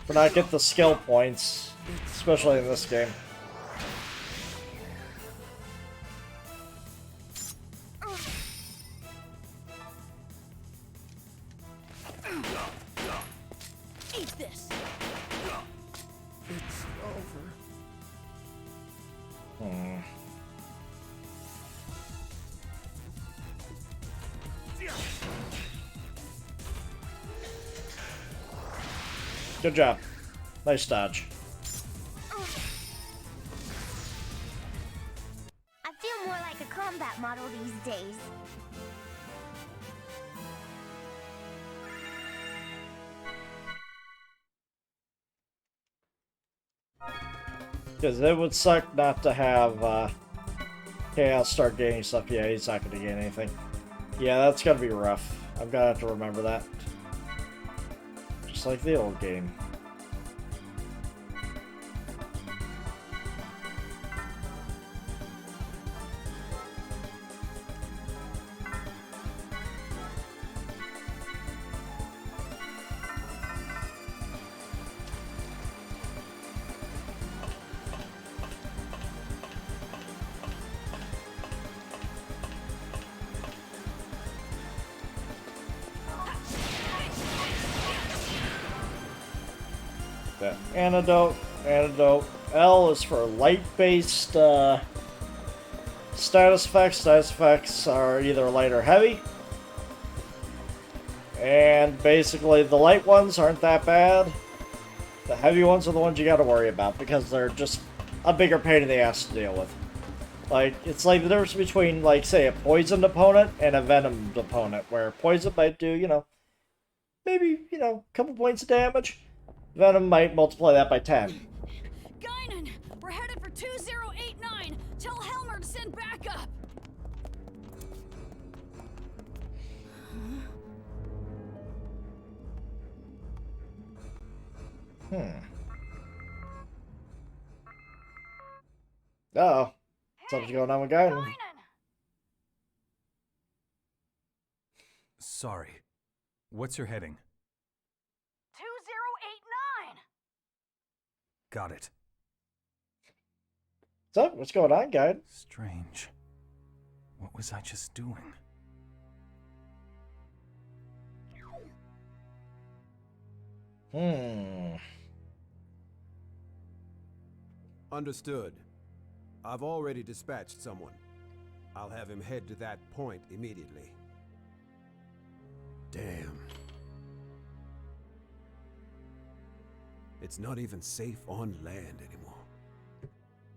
[SPEAKER 1] For not get the skill points, especially in this game.
[SPEAKER 14] Eat this.
[SPEAKER 13] It's over.
[SPEAKER 1] Good job. Nice dodge.
[SPEAKER 16] I feel more like a combat model these days.
[SPEAKER 1] Because it would suck not to have, Chaos start gaining stuff. Yeah, he's not going to gain anything. Yeah, that's going to be rough. I'm going to have to remember that. Just like the old game. That antidote. L is for light-based status effects. Status effects are either light or heavy. And basically, the light ones aren't that bad. The heavy ones are the ones you gotta worry about because they're just a bigger pain in the ass to deal with. Like, it's like the difference between, like, say, a poisoned opponent and a venomed opponent, where poison might do, you know, maybe, you know, a couple points of damage. Venom might multiply that by 10.
[SPEAKER 14] Guinan, we're headed for 2089. Tell Helmer to send backup.
[SPEAKER 1] Uh-oh. Something's going on with Guinan.
[SPEAKER 19] Sorry. What's your heading?
[SPEAKER 14] 2089.
[SPEAKER 19] Got it.
[SPEAKER 1] What's up? What's going on, Guinan?
[SPEAKER 19] Strange. What was I just doing?
[SPEAKER 9] Understood. I've already dispatched someone. I'll have him head to that point immediately. Damn. It's not even safe on land anymore.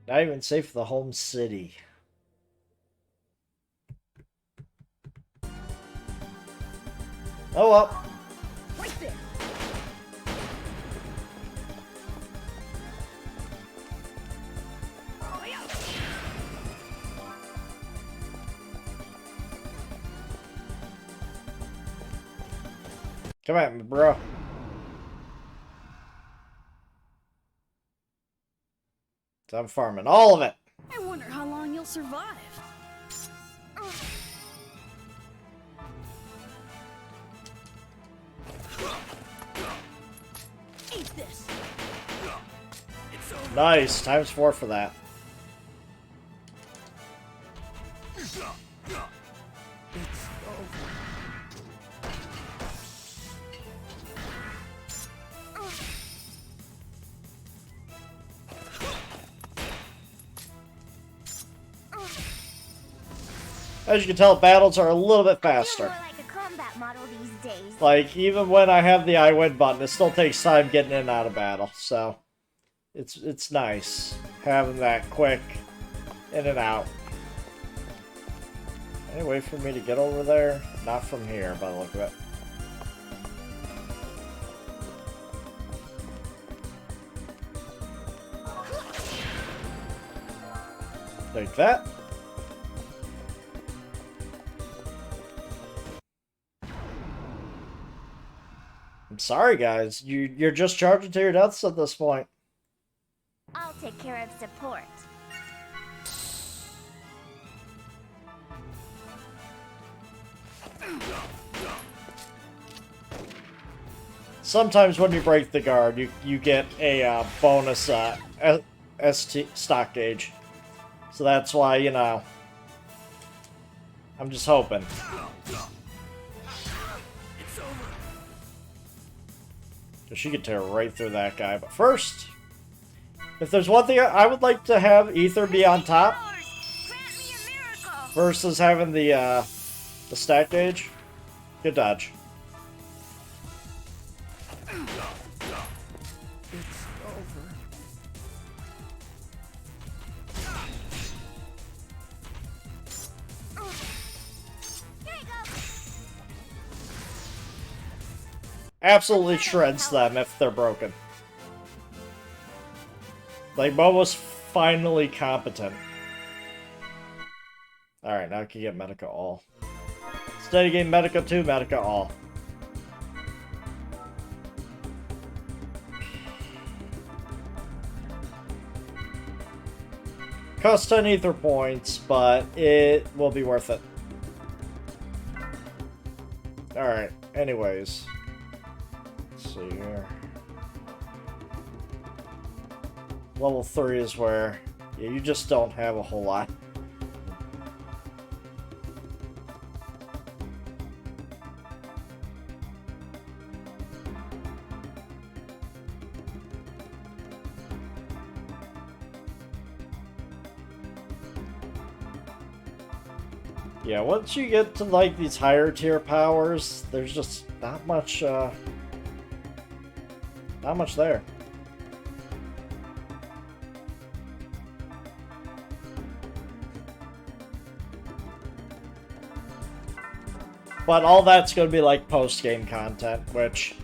[SPEAKER 1] Not even safe for the home city. Oh well.
[SPEAKER 14] Right there.
[SPEAKER 1] Come at me, bro. I'm farming all of it.
[SPEAKER 14] I wonder how long you'll survive. Eat this.
[SPEAKER 1] Nice. Times 4 for that.
[SPEAKER 13] It's over.
[SPEAKER 1] As you can tell, battles are a little bit faster.
[SPEAKER 16] Like a combat model these days.
[SPEAKER 1] Like, even when I have the I win button, it still takes time getting in and out of battle. So, it's nice having that quick in and out. Any way for me to get over there? Not from here, by the look of it. Take that. I'm sorry, guys. You're just charging to your deaths at this point.
[SPEAKER 16] I'll take care of support.
[SPEAKER 1] Sometimes when you break the guard, you get a bonus ST stock gauge. So that's why, you know, I'm just hoping. Because she could tear right through that guy. But first, if there's one thing I would like to have Ether be on top versus having the stack gauge. Good dodge.
[SPEAKER 13] It's over.
[SPEAKER 1] Absolutely shreds them if they're broken. Like, Momo's finally competent. Alright, now I can get Medica All. Instead of getting Medica 2, Medica All. Costs 10 ether points, but it will be worth it. Alright, anyways. Let's see here. Level 3 is where you just don't have a whole lot. Yeah, once you get to like these higher tier powers, there's just not much there. But all that's going to be like post-game content, which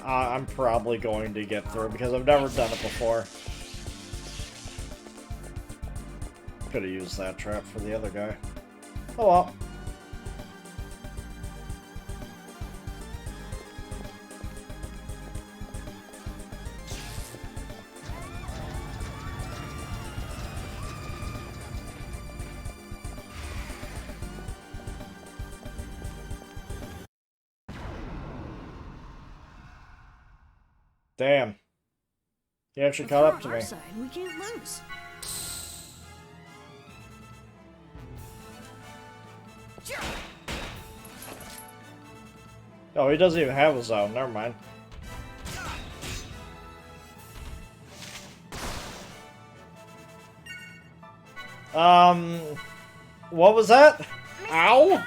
[SPEAKER 1] I'm probably going to get through because I've never done it before. Could have used that trap for the other guy. Oh well. Damn. He actually caught up to me.
[SPEAKER 14] Our side, we can't lose.
[SPEAKER 1] Oh, he doesn't even have a zone. Never mind. What was that? Ow!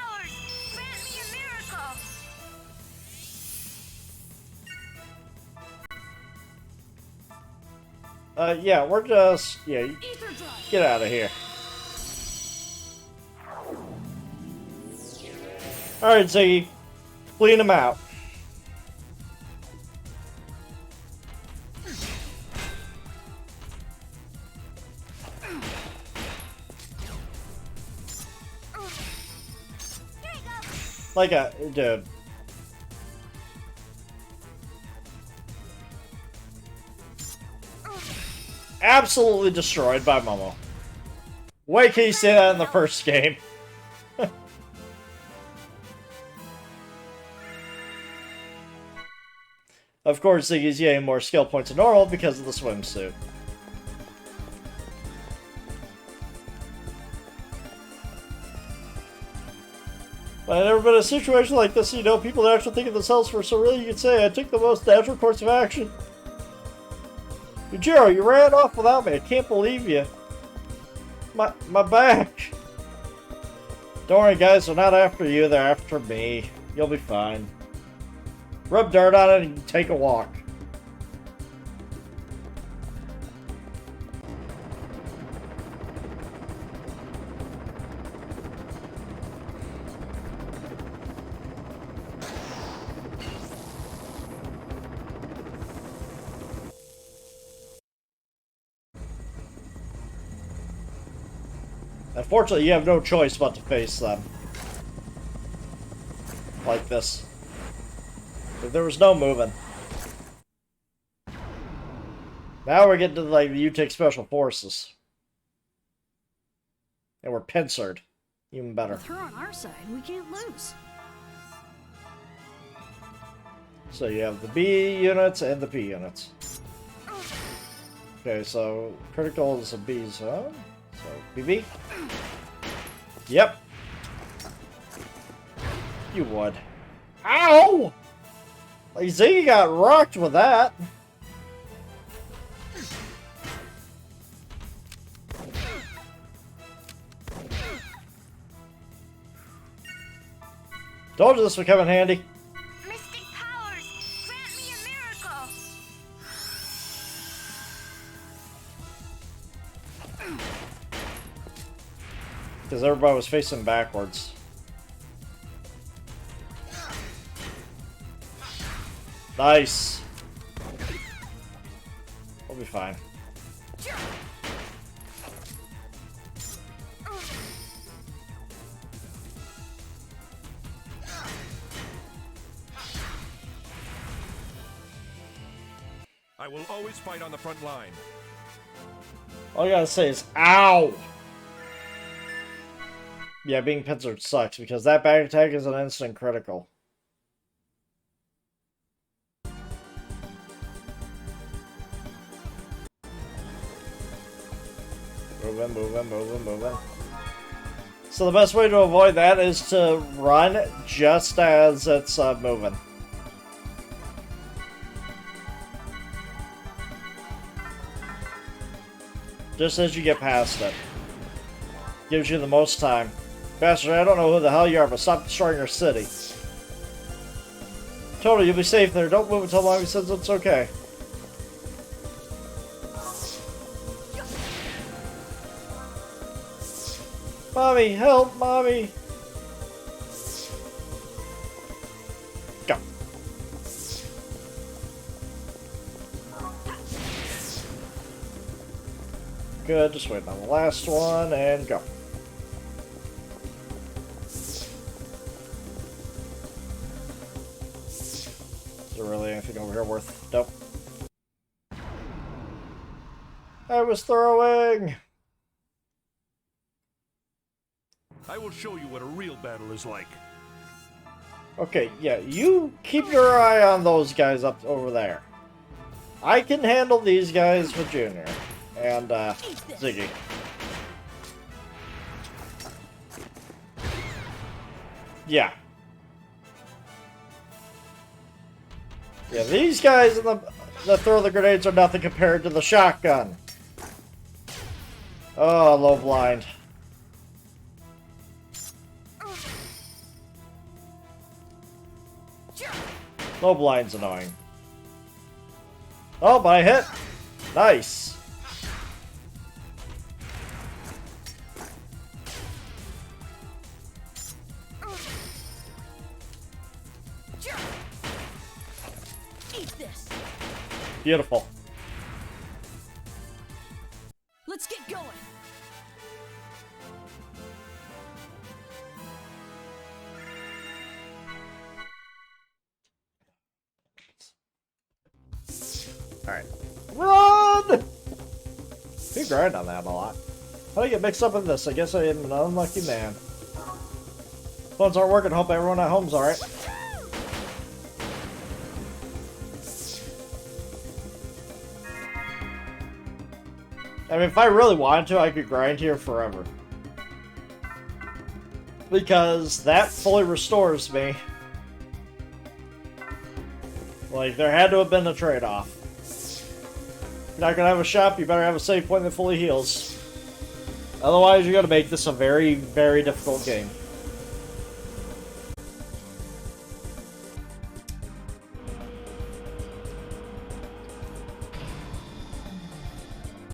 [SPEAKER 1] Yeah, we're just... Yeah, get out of here. Alright, Ziggy. Clean him out. Like a... Dude. Absolutely destroyed by Momo. Why can you say that in the first game? Of course, Ziggy's getting more skill points than normal because of the swimsuit. But I've never been in a situation like this, you know, people actually think of themselves first, so really you could say I took the most natural course of action. Yujiro, you ran off without me. I can't believe you. My back. Don't worry, guys. They're not after you. They're after me. You'll be fine. Rub dirt on it and take a walk. Unfortunately, you have no choice but to face them. Like this. If there was no moving. Now we're getting to like the UTIC Special Forces. And we're pincered. Even better.
[SPEAKER 14] With her on our side, we can't lose.
[SPEAKER 1] So you have the B units and the P units. Okay, so critical is a B's, huh? So BB? Yep. You would. Ow! Like Z got rocked with that. Told you this would come in handy.
[SPEAKER 16] Mystic powers, grant me a miracle.
[SPEAKER 1] Because everybody was facing backwards. Nice. We'll be fine.
[SPEAKER 18] I will always fight on the front line.
[SPEAKER 1] All I gotta say is, ow! Yeah, being pincered sucks, because that back attack is an instant critical. Moving. So the best way to avoid that is to run just as it's moving. Just as you get past it. Gives you the most time. Bastard, I don't know who the hell you are, but stop destroying your city. Totally, you'll be safe there. Don't move until Mommy says it's okay. Mommy, help, Mommy! Go. Good, just waiting on the last one, and go. Is there really anything over here worth? Nope. I was throwing!
[SPEAKER 18] I will show you what a real battle is like.
[SPEAKER 1] Okay, yeah, you keep your eye on those guys up over there. I can handle these guys with Junior. And, Ziggy. Yeah. Yeah, these guys that throw the grenades are nothing compared to the shotgun. Oh, low blind. Low blind's annoying. Oh, but I hit. Nice.
[SPEAKER 14] Eat this.
[SPEAKER 1] Beautiful.
[SPEAKER 14] Let's get going.
[SPEAKER 1] Alright. Run! You grind on that a lot. How do I get mixed up in this? I guess I am an unlucky man. Phones aren't working. Hope everyone at home's alright. I mean, if I really wanted to, I could grind here forever. Because that fully restores me. Like, there had to have been a trade-off. If you're not gonna have a shop, you better have a save point that fully heals. Otherwise, you're gonna make this a very, very difficult game.